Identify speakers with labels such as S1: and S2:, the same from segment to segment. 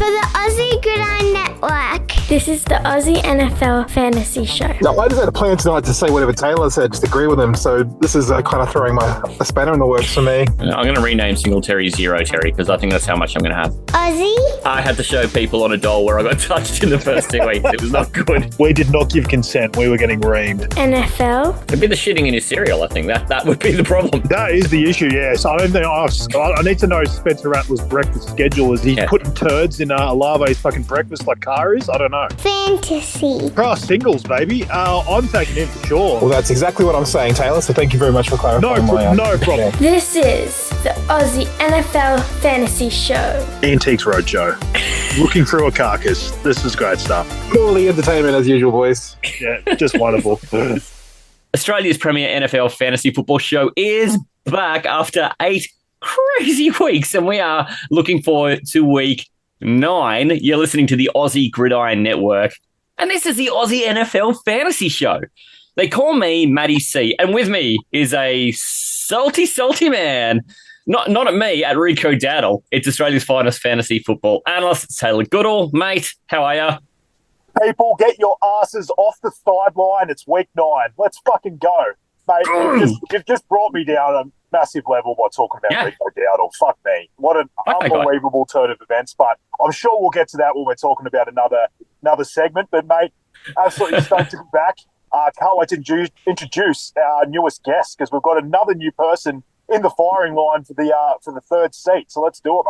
S1: for the Aussie Gridiron Network.
S2: This is the Aussie NFL Fantasy Show.
S3: No, I just had a plan tonight to say whatever Taylor said, just agree with him. So this is kind of throwing a spanner in the works for me.
S4: I'm going to rename Singletary Zero Terry because I think that's how much I'm going to have.
S1: Aussie?
S4: I had to show people on a doll where I got touched in the first 2 weeks. It was not good.
S5: We did not give consent. We were getting reamed.
S2: NFL?
S4: It'd be the shitting in his cereal, I think. That would be the problem.
S5: That is the issue, yes. I don't think I need to know Spencer Rattler's breakfast schedule. Is he putting turds in Alave's fucking breakfast like Car is? I don't know.
S1: Fantasy.
S5: Singles, baby. I'm taking him for sure.
S3: Well, that's exactly what I'm saying, Taylor. So thank you very much for clarifying.
S5: No problem.
S2: This is the Aussie NFL Fantasy Show.
S5: Antiques Roadshow. Looking through a carcass. This is great stuff.
S3: Purely entertainment as usual, boys.
S5: Yeah, just wonderful.
S4: Australia's premier NFL fantasy football show is back after 8 crazy weeks, and we are looking forward to week 9. You're listening to the Aussie Gridiron Network, and this is the Aussie NFL Fantasy Show. They call me Matty C, and with me is a salty man. Not at me, at Rico Daddle. It's Australia's finest fantasy football analyst. It's Taylor Goodall. Mate, how are you?
S6: People, get your asses off the sideline. It's week 9. Let's fucking go. Mate, you've just brought me down a massive level by talking about Rico Dowdle. Fuck me. What an unbelievable turn of events. But I'm sure we'll get to that when we're talking about another segment. But, mate, absolutely stoked to be back. Can't wait to introduce our newest guest because we've got another new person in the firing line for the third seat. So let's do it,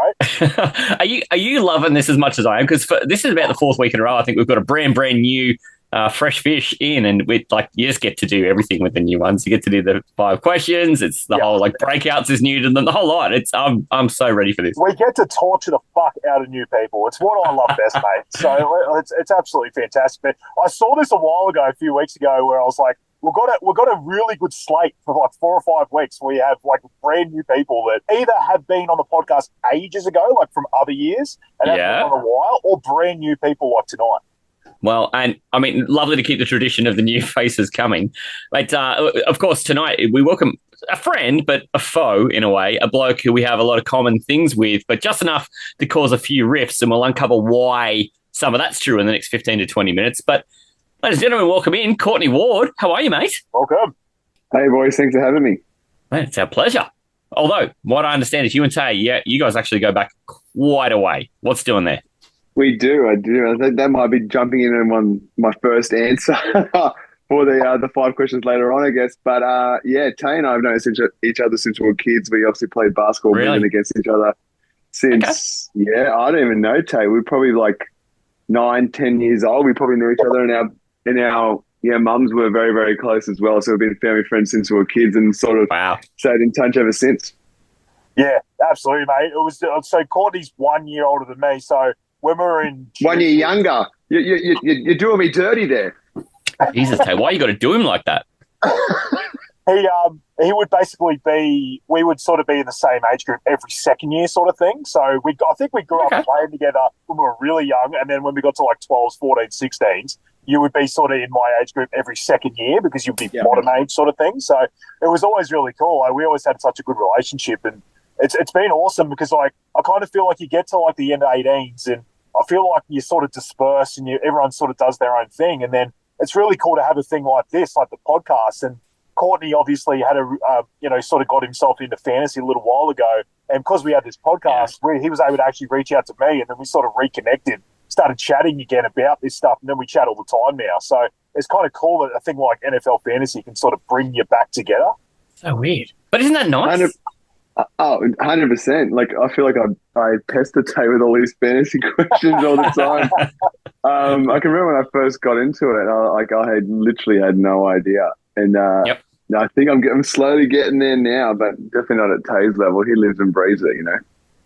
S6: mate.
S4: Are you loving this as much as I am? Because this is about the 4th week in a row. I think we've got a brand new fresh fish in, and you just get to do everything with the new ones. You get to do the 5 questions. It's the whole breakouts is new to them, the whole lot. I'm so ready for this.
S6: We get to torture the fuck out of new people. It's what I love best, mate. So it's absolutely fantastic. But I saw this a while ago, a few weeks ago, where I was like, We've got a really good slate for 4 or 5 weeks where you have brand new people that either have been on the podcast ages ago, from other years, and have been on a while, or brand new people like tonight.
S4: Well, and I mean, lovely to keep the tradition of the new faces coming. But of course, tonight we welcome a friend, but a foe in a way, a bloke who we have a lot of common things with, but just enough to cause a few rifts, and we'll uncover why some of that's true in the next 15 to 20 minutes. But ladies and gentlemen, welcome in Courtney Ward. How are you, mate?
S6: Welcome.
S7: Hey, boys. Thanks for having me.
S4: Mate, it's our pleasure. Although, what I understand is you and Tay, you guys actually go back quite a way. What's doing there?
S7: We do. I do. I think that might be jumping in on my first answer for the 5 questions later on, I guess. But, Tay and I have known each other since we were kids. We obviously played basketball against each other since, I don't even know, Tay. We're probably 9, 10 years old. We probably knew each other, and our mums were very, very close as well. So we've been family friends since we were kids and sort of stayed in touch ever since.
S6: Yeah, absolutely, mate. It was so Courtney's 1 year older than me. So when we were in
S7: 1 year younger, you're doing me dirty there.
S4: Jesus, Tay, why you got to do him like that?
S6: He would basically we would sort of be in the same age group every second year sort of thing. So I think we grew up playing together when we were really young. And then when we got to 12s, 14s, 16s, you would be sort of in my age group every second year because you'd be bottom age sort of thing. So it was always really cool. We always had such a good relationship, and it's been awesome because I kind of feel like you get to the end of 18s and I feel like you sort of disperse and everyone sort of does their own thing. And then it's really cool to have a thing like this, like the podcast. And Courtney obviously had sort of got himself into fantasy a little while ago. And because we had this podcast, he was able to actually reach out to me, and then we sort of reconnected, started chatting again about this stuff, and then we chat all the time now. So it's kind of cool that a thing like NFL fantasy can sort of bring you back together.
S4: So weird. But isn't that nice?
S7: 100%. I feel like I pester Tay with all these fantasy questions all the time. I can remember when I first got into it, I had literally had no idea. And I think I'm slowly getting there now, but definitely not at Tay's level. He lives and breathes it,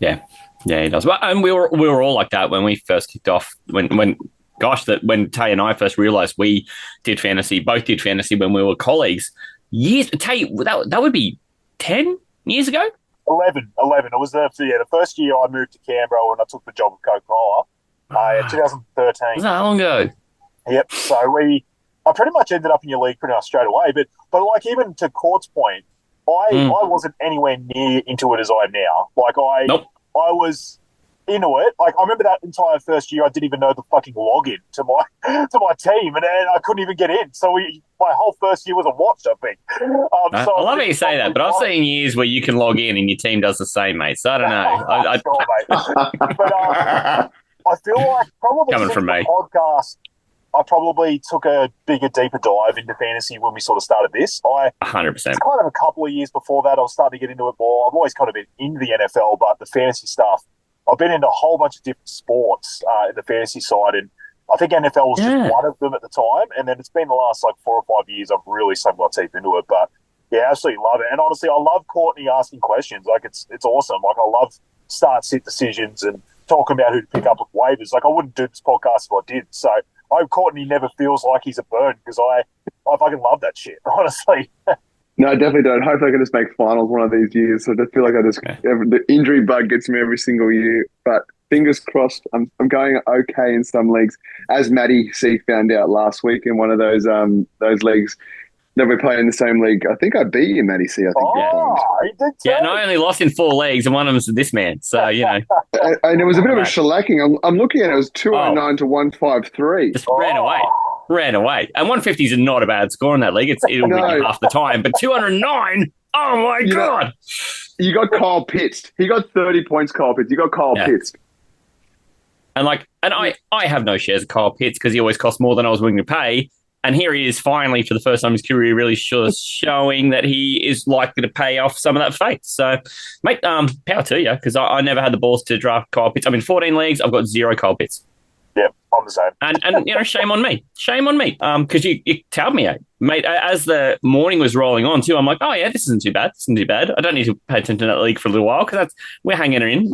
S4: Yeah, he does. Well, and we were all like that when we first kicked off. When Tay and I first realised we both did fantasy when we were colleagues. Tay, that would be 10 years ago?
S6: 11. It was the first year I moved to Canberra when I took the job with Coca-Cola in 2013.
S4: Was that long ago?
S6: Yep. So I pretty much ended up in your league pretty much straight away. But even to Court's point, I wasn't anywhere near into it as I am now. I was into it. Like, I remember that entire first year, I didn't even know the fucking login to my team, and I couldn't even get in. So my whole first year wasn't watched, I think.
S4: I love how you say that, but I've seen years where you can log in and your team does the same, mate. So I don't know.
S6: Sure, mate. But I feel like probably
S4: Coming
S6: since
S4: from
S6: the
S4: me.
S6: podcast, I probably took a bigger, deeper dive into fantasy when we sort of started this.
S4: 100%.
S6: It's kind of a couple of years before that, I was starting to get into it more. I've always kind of been into the NFL, but the fantasy stuff, I've been into a whole bunch of different sports in the fantasy side, and I think NFL was just one of them at the time. And then it's been the last 4 or 5 years I've really sunk my teeth into it. But yeah, absolutely love it. And honestly, I love Courtney asking questions. It's awesome. I love start-sit decisions and talking about who to pick up with waivers. I wouldn't do this podcast if I did. So I hope Courtney never feels like he's a burden, because I fucking love that shit, honestly.
S7: No, I definitely don't. Hopefully I can just make finals one of these years. So I just feel like the injury bug gets me every single year. But fingers crossed, I'm going okay in some leagues. As Matty C found out last week in one of those leagues that we play in the same league. I think I beat you, Matty C. I think
S6: he did too.
S4: Yeah, and I only lost in 4 leagues, and one of them's this man. So, you know.
S7: And it was a bit of a shellacking. I'm looking at it, it was 209 to 153.
S4: Just ran away. And 150 is not a bad score in that league. It'll win you half the time. But 209, oh my God.
S7: You got Kyle Pitts. He got 30 points, Kyle Pitts. You got Kyle Pitts.
S4: And I have no shares of Kyle Pitts because he always cost more than I was willing to pay. And here he is finally, for the first time in his career, really showing that he is likely to pay off some of that faith. So, mate, power to you, because I never had the balls to draft Kyle Pitts. I'm in 14 leagues. I've got 0 Kyle Pitts.
S6: Yeah, I'm the same.
S4: And shame on me. Because you tailed me out. Mate, as the morning was rolling on too, I'm like, oh yeah, this isn't too bad. I don't need to pay attention to that league for a little while, because we're hanging in.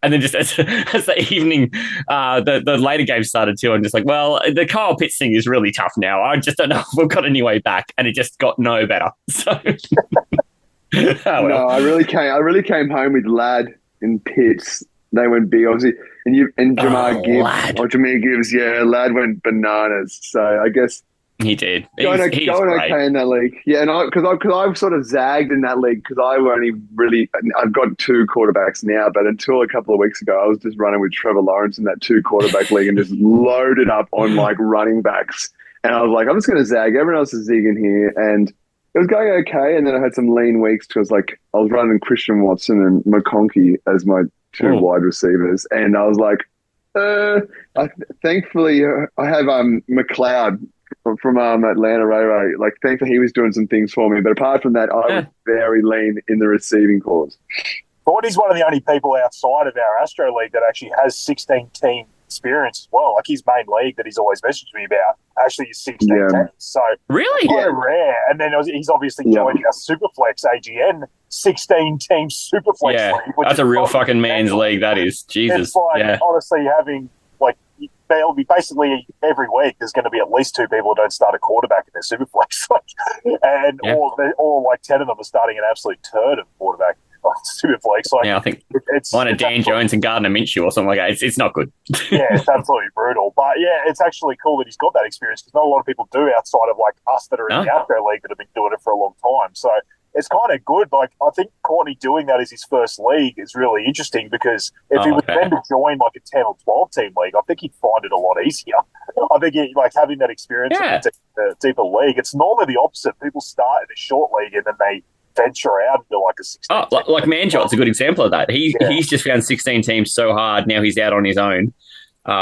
S4: And then just as the evening, the later games started too, I'm just like, well, the Kyle Pitts thing is really tough now. I just don't know if we've got any way back, and it just got no better. So
S7: No, I really came home with Ladd and Pitts. They went big, obviously, and Jameer Gibbs, Ladd went bananas. So I guess
S4: he did.
S7: Going okay in that league, and because I've sort of zagged in that league, because I've got 2 quarterbacks now, but until a couple of weeks ago, I was just running with Trevor Lawrence in that 2 quarterback league and just loaded up on running backs, and I was like, I'm just going to zag. Everyone else is zigging here, and it was going okay, and then I had some lean weeks because I was running Christian Watson and McConkey as my 2 wide receivers, and I was like, thankfully I have McLeod from Atlanta Ray. Thankfully he was doing some things for me, but apart from that, I was very lean in the receiving cause.
S6: Courtney's one of the only people outside of our Astro League that actually has 16-team experience as well. His main league that he's always messaged me about actually is 16 teams. So
S4: really,
S6: quite rare. And then he's obviously joining our Superflex AGN 16-team Superflex league.
S4: That's a real fucking man's league. That is, Jesus.
S6: It's honestly having there'll be basically every week there's going to be at least 2 people who don't start a quarterback in their Superflex, and all 10 of them are starting an absolute turd of quarterback. Superflex.
S4: I think it's mine are Dan Jones and Gardner Minshew or something like that. It's not good.
S6: Yeah, it's absolutely brutal. But it's actually cool that he's got that experience, because not a lot of people do outside of us that are in the Outro League that have been doing it for a long time. So it's kind of good. I think Courtney doing that as his first league is really interesting, because if he was then to join a 10 or 12 team league, I think he'd find it a lot easier. I think having that experience in a deeper league, it's normally the opposite. People start in a short league and then they venture out into a 16.
S4: Like Manjot's a good example of that. He's just found 16 teams so hard. Now he's out on his own.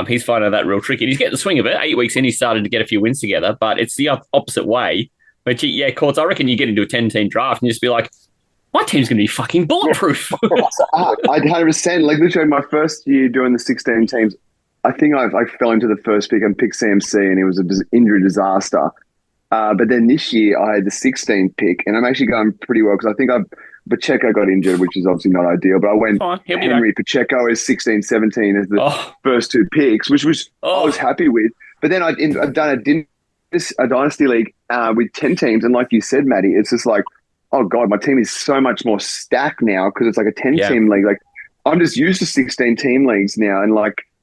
S4: He's finding that real tricky. He's getting the swing of it. 8 weeks in, he started to get a few wins together, but it's the opposite way. But Courts, I reckon you get into a 10-team draft and you just be like, my team's going to be fucking bulletproof.
S7: I 100%. Literally my first year doing the 16 teams, I think I fell into the first pick and picked Sam C, and it was an injury disaster. But then this year I had the 16th pick, and I'm actually going pretty well, because I think Pacheco got injured, which is obviously not ideal, but I went Henry Pacheco as 16, 17 as the first 2 picks, which was I was happy with. But then I've done a dynasty league with 10 teams, and like you said, Matty, it's just like, oh God, my team is so much more stacked now, because it's a 10-team league. I'm just used to 16-team leagues now, and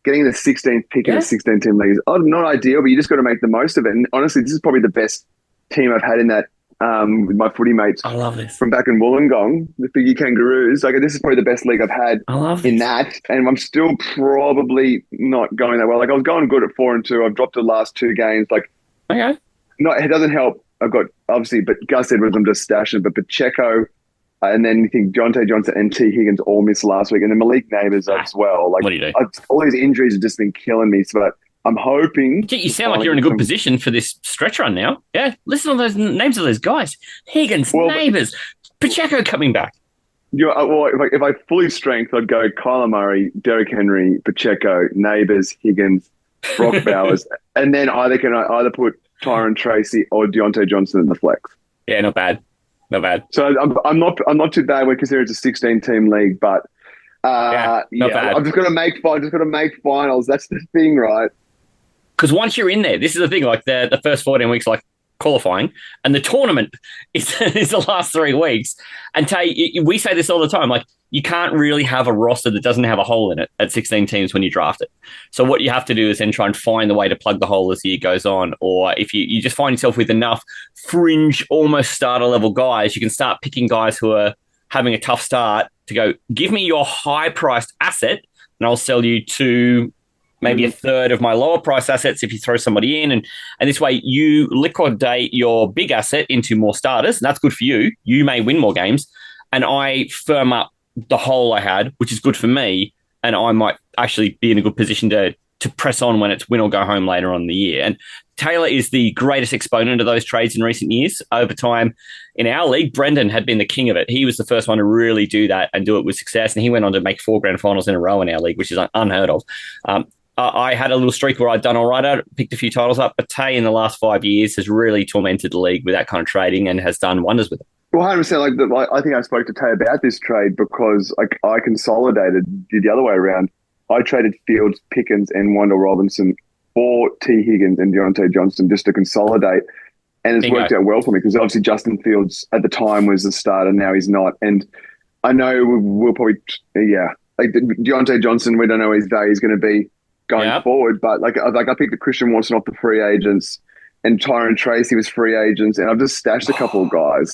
S7: getting the 16th pick in a 16-team league is not ideal, but you just got to make the most of it. And honestly, this is probably the best team I've had in that with my footy mates
S4: I love this.
S7: from back in Wollongong, the Figgy Kangaroos. Like, this is probably the best league I've had
S4: I love
S7: in
S4: this.
S7: that, and I'm still probably not going that well. Like, I was going good at 4-2. I've dropped the last 2 games. Like,
S4: Okay.
S7: no, it doesn't help. I've got, obviously, but Gus Edwards, I'm just stashing, but Pacheco, and then you think Deontay Johnson and T. Higgins all missed last week, and then Malik Neighbours as well. Like,
S4: what do you do?
S7: all these injuries have just been killing me. So, but I'm hoping.
S4: You sound like you're in a good position for this stretch run now. Yeah, listen to those names of those guys: Higgins, Neighbours, Pacheco coming back.
S7: Well, if I fully strength, I'd go Kyler Murray, Derrick Henry, Pacheco, Neighbours, Higgins, Brock Bowers, and then I either put Tyron Tracy or Deontay Johnson in the flex.
S4: Yeah, not bad. Not bad.
S7: So I'm not too bad. We consider it's a 16-team league, but
S4: not bad.
S7: I'm just gonna make finals. That's the thing, right?
S4: Because once you're in there, this is the thing. Like the first 14 weeks, like qualifying, and the tournament is the last 3 weeks. And we say this all the time. Like, you can't really have a roster that doesn't have a hole in it at 16 teams when you draft it. So what you have to do is then try and find the way to plug the hole as the year goes on. Or if you just find yourself with enough fringe, almost starter level guys, you can start picking guys who are having a tough start to go, give me your high priced asset and I'll sell you to maybe a third of my lower price assets if you throw somebody in. And this way you liquidate your big asset into more starters. And that's good for you. You may win more games. And I firm up the hole I had, which is good for me, and I might actually be in a good position to press on when it's win or go home later on in the year. And Taylor is the greatest exponent of those trades in recent years. Over time in our league, Brendan had been the king of it. He was the first one to really do that and do it with success, and he went on to make 4 grand finals in a row in our league, which is unheard of. I had a little streak where I'd done all right. I picked a few titles up, but Tay in the last 5 years has really tormented the league with that kind of trading and has done wonders with it.
S7: Well, 100%. I think I spoke to Tay about this trade because I consolidated, did the other way around. I traded Fields, Pickens, and Wendell Robinson for T. Higgins and Deontay Johnson just to consolidate. And it's worked out well for me because obviously Justin Fields at the time was the starter. Now he's not. And I know we'll probably, like Deontay Johnson, we don't know his day is going to be going forward. But I picked the Christian Watson off the free agents. And Tyron Tracy was free agents, and I've just stashed a couple of guys.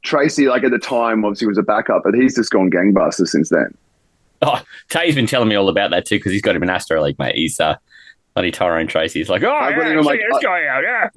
S7: Tracy, at the time, obviously was a backup, but he's just gone gangbusters since then.
S4: Oh, Tay's been telling me all about that too because he's got him in Astro League, mate. He's bloody Tyron Tracy. He's like, check this guy out,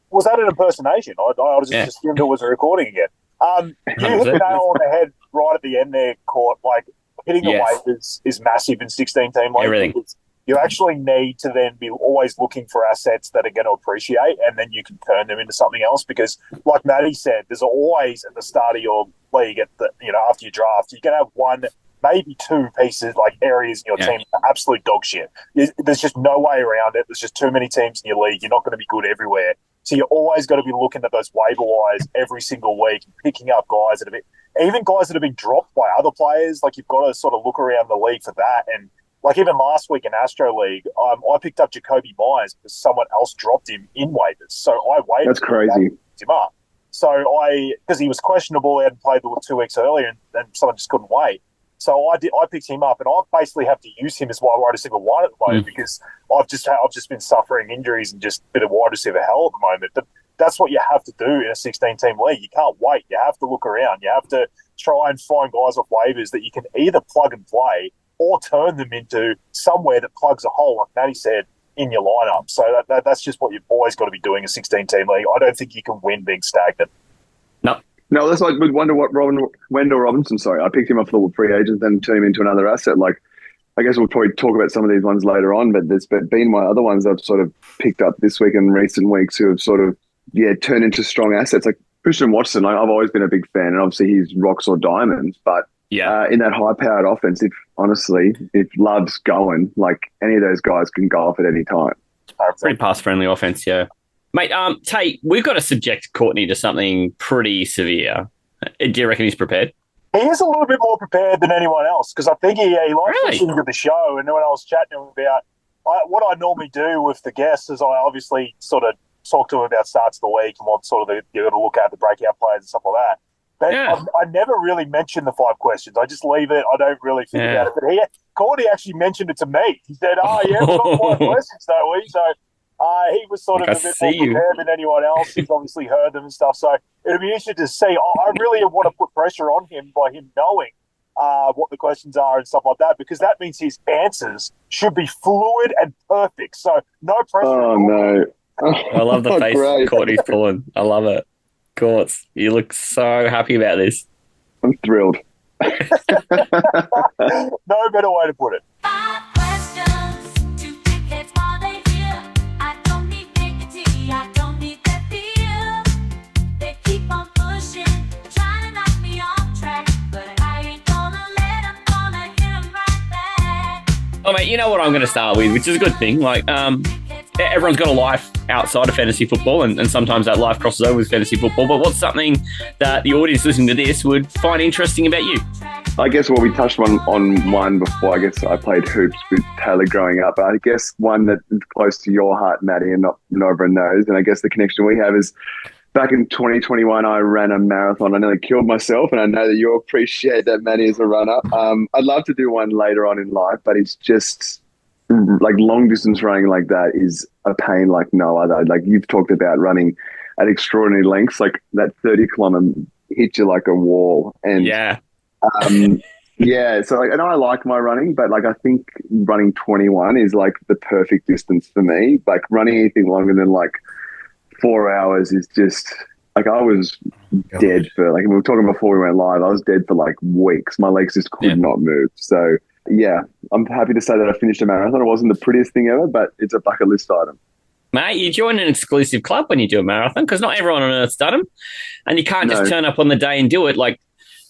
S6: Was that an impersonation? I just assumed it was a recording again. You hit the nail on the head right at the end there, Court. Like, hitting the waivers is massive in 16-team league.
S4: Everything.
S6: You actually need to then be always looking for assets that are going to appreciate, and then you can turn them into something else. Because, like Matty said, there's always at the start of your league, after you draft, you can have 1, maybe 2 pieces, like areas in your team, absolute dog shit. There's just no way around it. There's just too many teams in your league. You're not going to be good everywhere. So you always got to be looking at those waiver wires every single week, picking up guys that have been dropped by other players. Like, you've got to sort of look around the league for that. And like even last week in Astro League, I picked up Jacoby Myers because someone else dropped him in waivers. So I waited.
S7: That's crazy.
S6: Him up. So because he was questionable, he hadn't played the 2 weeks earlier, and someone just couldn't wait. So I picked him up, and I basically have to use him as my wide receiver 1 at the moment because I've just been suffering injuries and just a bit of wide receiver hell at the moment. But that's what you have to do in a 16-team league. You can't wait. You have to look around. You have to try and find guys off waivers that you can either plug and play or turn them into somewhere that plugs a hole, like Matty said, in your lineup. So that's just what you've always got to be doing in a 16-team league. I don't think you can win being stagnant.
S7: No, that's like with Wendell Robinson. Sorry, I picked him up for the free agent, then turned him into another asset. Like, I guess we'll probably talk about some of these ones later on, but there's been my other ones I've sort of picked up this week and recent weeks who have sort of turned into strong assets. Like Christian Watson, I've always been a big fan, and obviously he's rocks or diamonds, but in that high-powered offense, if Love's going, like any of those guys can go off at any time.
S4: Pretty pass-friendly offense, yeah. Mate, Tate, we've got to subject Courtney to something pretty severe. Do you reckon he's prepared?
S6: He is a little bit more prepared than anyone else because I think he likes listening to the show. And when I was chatting to him about what I normally do with the guests is I obviously sort of talk to him about starts of the week and what sort of you're going to look at, the breakout players and stuff like that. But I never really mention the 5 questions. I just leave it. I don't really think about it. But Courtney actually mentioned it to me. He said, we've got 5 questions, though. So He was sort of
S4: Like,
S6: a
S4: I
S6: bit more
S4: see you.
S6: prepared than anyone else. He's obviously heard them and stuff. So it'll be interesting to see. I really want to put pressure on him by him knowing what the questions are and stuff like that, because that means his answers should be fluid and perfect. So no pressure.
S7: Oh, no.
S4: I love the face
S7: Great.
S4: Courtney's pulling. I love it. Courts, you look so happy about this.
S7: I'm thrilled.
S6: No better way to put it.
S8: 5 questions, 2 tickets while they here. I don't need dignity, I don't need that feel. They keep on pushing, trying to knock me off track, but I ain't gonna let 'em, gonna hit 'em right back.
S4: Oh, mate, you know what I'm going to start with, which is a good thing. Like, everyone's got a life outside of fantasy football, and sometimes that life crosses over with fantasy football. But what's something that the audience listening to this would find interesting about you?
S7: I guess we touched on one before. I guess I played hoops with Taylor growing up. But I guess one that is close to your heart, Maddie, and not everyone knows. And I guess the connection we have is back in 2021, I ran a marathon. I nearly killed myself, and I know that you appreciate that, Maddie, as a runner. I'd love to do one later on in life, but it's just like long distance running like that is a pain like no other. Like you've talked about running at extraordinary lengths, like that 30-kilometer hit you like a wall. And
S4: Yeah.
S7: yeah, so like, and I like my running, but like I think running 21 is like the perfect distance for me. Like running anything longer than like 4 hours is just like I was dead for like we were talking before we went live. I was dead for like weeks. My legs just could not move. So yeah, I'm happy to say that I finished a marathon. It wasn't the prettiest thing ever, but it's a bucket list item.
S4: Mate, you join an exclusive club when you do a marathon because not everyone on earth's done them. And you can't just turn up on the day and do it. Like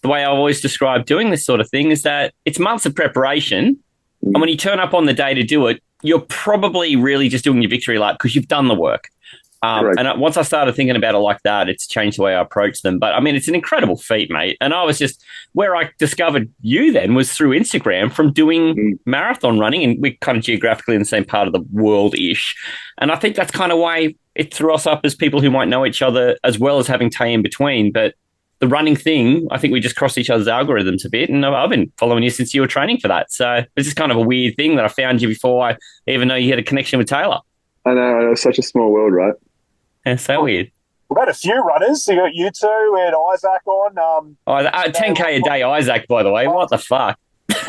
S4: the way I always describe doing this sort of thing is that it's months of preparation. And when you turn up on the day to do it, you're probably really just doing your victory lap because you've done the work. And once I started thinking about it like that, it's changed the way I approach them. But I mean, it's an incredible feat, mate. And I was just where I discovered you then was through Instagram from doing marathon running, and we're kind of geographically in the same part of the world-ish. And I think that's kind of why it threw us up as people who might know each other as well as having Tay in between. But the running thing, I think we just crossed each other's algorithms a bit, and I've been following you since you were training for that. So it's just kind of a weird thing that I found you before I even know you had a connection with Taylor.
S7: I know, it's such a small world, right?
S4: Yeah, so weird.
S6: We've had a few runners. You got you two and Isaac on.
S4: 10K a day, Isaac, by the way. What the fuck?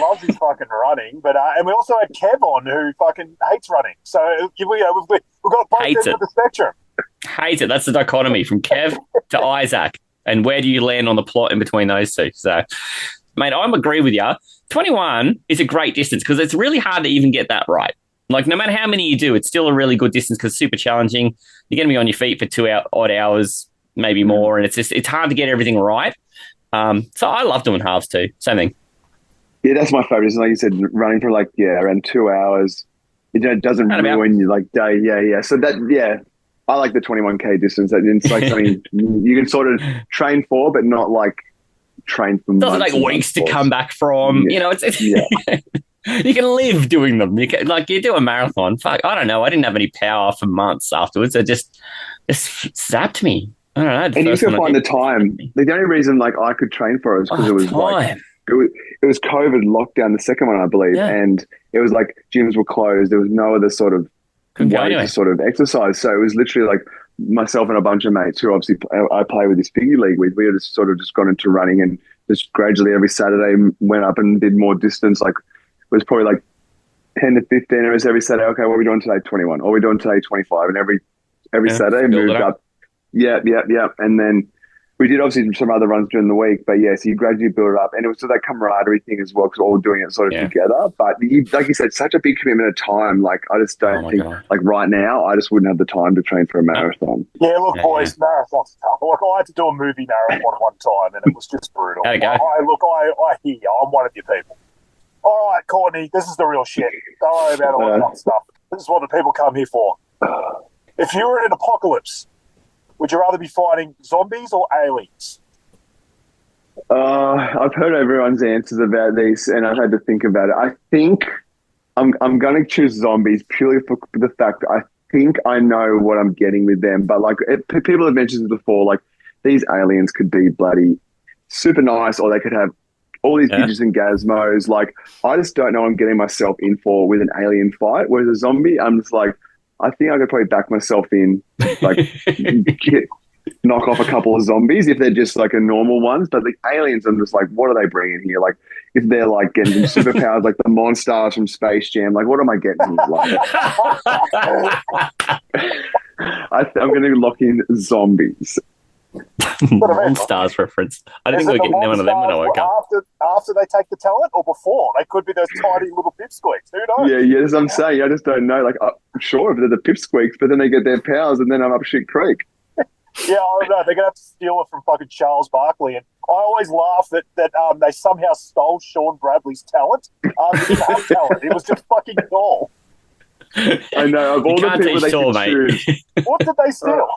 S6: Loves his fucking running. But and we also had Kev on who fucking hates running. So we've got both ends of the spectrum.
S4: Hates it. That's the dichotomy from Kev to Isaac. And where do you land on the plot in between those two? So, mate, I agree with you. 21 is a great distance because it's really hard to even get that right. Like, no matter how many you do, it's still a really good distance because it's super challenging. You're going to be on your feet for 2 odd hours, maybe more, and it's hard to get everything right. So I love doing halves too. Same thing.
S7: Yeah, that's my favourite. Like you said, running for like, around 2 hours. It doesn't ruin your like day. Yeah. So I like the 21K distance. It's like something you can sort of train for, but not like train for
S4: months. Like weeks to come back from. Yeah. You know, it's you can live doing them. You do a marathon. Fuck, I don't know. I didn't have any power for months afterwards. It just zapped me. I don't know.
S7: And you can find the time. The only reason like I could train for it was because it was
S4: time.
S7: Like it was COVID lockdown, the second one, I believe, and it was like gyms were closed. There was no other sort of way to sort of exercise. So it was literally like myself and a bunch of mates who obviously I play with this piggy league with. We had just sort of just gone into running and just gradually every Saturday went up and did more distance. Like it was probably like 10 to 15 hours every Saturday. Okay, what are we doing today? 21. Or we're doing today 25. And every Saturday moved up. Yeah. And then we did obviously some other runs during the week, but so you gradually build it up. And it was sort of that camaraderie thing as well, because we're all doing it sort of together. But like you said, such a big commitment of time. Like I just don't think, like right now, I just wouldn't have the time to train for a marathon.
S6: Yeah, look, boys, marathons are tough. Like I had to do a movie marathon one time, and it was just brutal.
S4: How'd it go?
S6: I hear you. I'm one of your people. All right, Courtney, this is the real shit. Don't worry about all that stuff. This is what the people come here for. If you were in an apocalypse, would you rather be fighting zombies or aliens?
S7: I've heard everyone's answers about these, and I've had to think about it. I think I'm going to choose zombies purely for the fact that I think I know what I'm getting with them. But like people have mentioned it before, like these aliens could be bloody super nice, or they could have all these gadgets and gizmos. Like I just don't know what I'm getting myself in for with an alien fight. Whereas a zombie, I'm just like, I think I could probably back myself in, like, knock off a couple of zombies if they're just like a normal ones. But the aliens, I'm just like, what are they bringing here? Like, if they're like getting superpowers like the Monstars from Space Jam, like, what am I getting here? Like, I'm going to lock in zombies.
S4: Monstars reference. I didn't think we were getting one of them when I woke up.
S6: After they take the talent or before? They could be those tiny little pipsqueaks. Who knows?
S7: Yeah, yes, I'm saying. I just don't know. Like, sure, if they're the pipsqueaks, but then they get their powers and then I'm up shit creek.
S6: Yeah, I don't know. They're going to have to steal it from fucking Charles Barkley. And I always laugh that they somehow stole Sean Bradley's talent. He didn't have talent. It was just fucking tall.
S7: I know. Of all the people they could choose.
S6: What did they steal?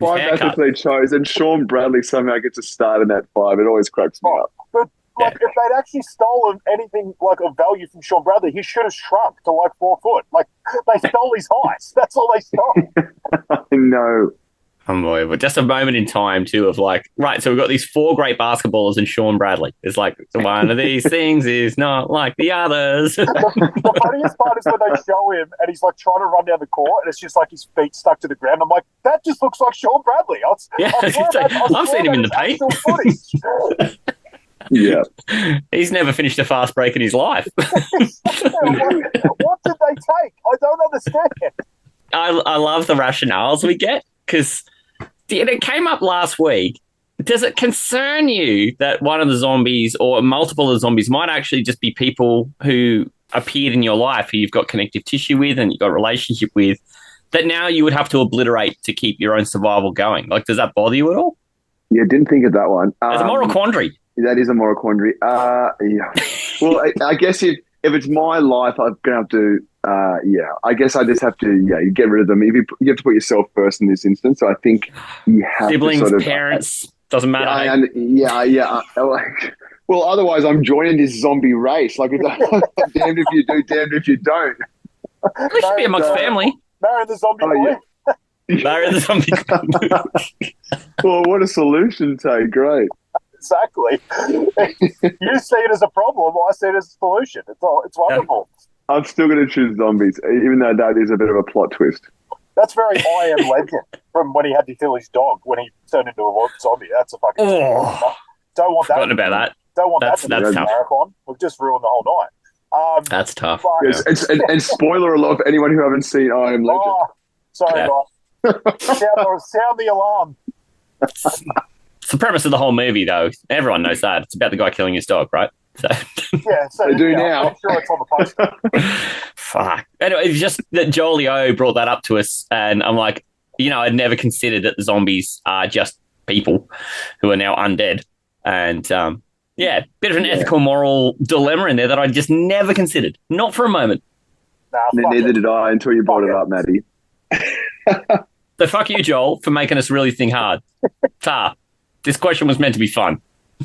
S7: 5 athletes they chose, and Sean Bradley somehow gets a start in that 5. It always cracks me up.
S6: But like, if they'd actually stolen anything like of value from Sean Bradley, he should have shrunk to like 4 foot. Like, they stole his height. That's all they stole.
S7: I know.
S4: Unbelievable. Just a moment in time, too, of like, right, so we've got these 4 great basketballers and Sean Bradley. It's like, one of these things is not like the others.
S6: The funniest part is when they show him and he's like trying to run down the court and it's just like his feet stuck to the ground. I'm like, that just looks like Sean Bradley.
S4: I've seen him in the paint.
S7: Yeah.
S4: He's never finished a fast break in his life.
S6: What did they take? I don't understand.
S4: I love the rationales we get because it came up last week. Does it concern you that one of the zombies or multiple of the zombies might actually just be people who appeared in your life who you've got connective tissue with and you've got a relationship with that now you would have to obliterate to keep your own survival going? Like, does that bother you at all?
S7: Yeah, didn't think of that one.
S4: It's a moral quandary.
S7: That is a moral quandary. Yeah. Well, I guess if it's my life, I'm going to have to, I guess I just have to, you get rid of them. You have to put yourself first in this instance. So I think you have
S4: Siblings,
S7: to sort of...
S4: parents, doesn't matter.
S7: Well, otherwise I'm joining this zombie race. Like, damned if you do, damned if you don't.
S4: We should be amongst family.
S6: Marry the zombie boy.
S4: Marry the zombie.
S7: Well, what a solution, Tay. Great.
S6: Exactly. You see it as a problem, I see it as a solution. It's wonderful.
S7: I'm still going to choose zombies, even though that is a bit of a plot twist.
S6: That's very I Am Legend from when he had to kill his dog when he turned into a zombie. That's a fucking... Don't want that.
S4: Forgotten about that.
S6: Don't want that to be a
S4: tough.
S6: marathon. We've just ruined the whole night.
S4: That's tough.
S7: Yes, and spoiler alert for anyone who haven't seen I Am Legend.
S6: Sorry, guys. Sound the alarm.
S4: It's the premise of the whole movie, though. Everyone knows that. It's about the guy killing his dog, right? So.
S6: Yeah, so
S7: they do now.
S6: I'm sure it's on the poster.
S4: Fuck. Anyway, it's just that Joel O brought that up to us, and I'm like, I'd never considered that the zombies are just people who are now undead. And, bit of an ethical, moral dilemma in there that I just never considered. Not for a moment.
S7: Neither did I until you brought it up, Maddie.
S4: So fuck you, Joel, for making us really think hard. This question was meant to be fun.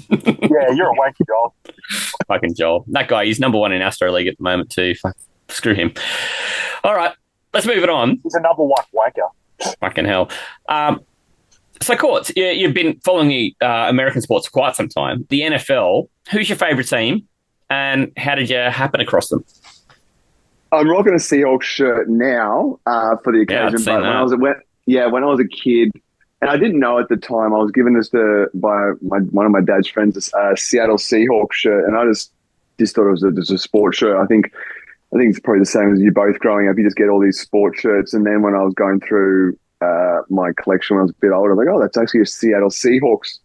S6: Yeah, you're a wanky, Joel.
S4: Fucking Joel. That guy, he's number 1 in Astro League at the moment, too. Screw him. All right, let's move it on.
S6: He's a number 1 wanker.
S4: Fucking hell. So, Courts, you've been following the American sports for quite some time. The NFL, who's your favourite team, and how did you happen across them?
S7: I'm rocking a Seahawks shirt now for the occasion, but when I was a kid, and I didn't know at the time, I was given this by one of my dad's friends, a Seattle Seahawks shirt, and I just thought it was just a sports shirt. I think it's probably the same as you both growing up. You just get all these sports shirts, and then when I was going through my collection when I was a bit older, I was like, oh, that's actually a Seattle Seahawks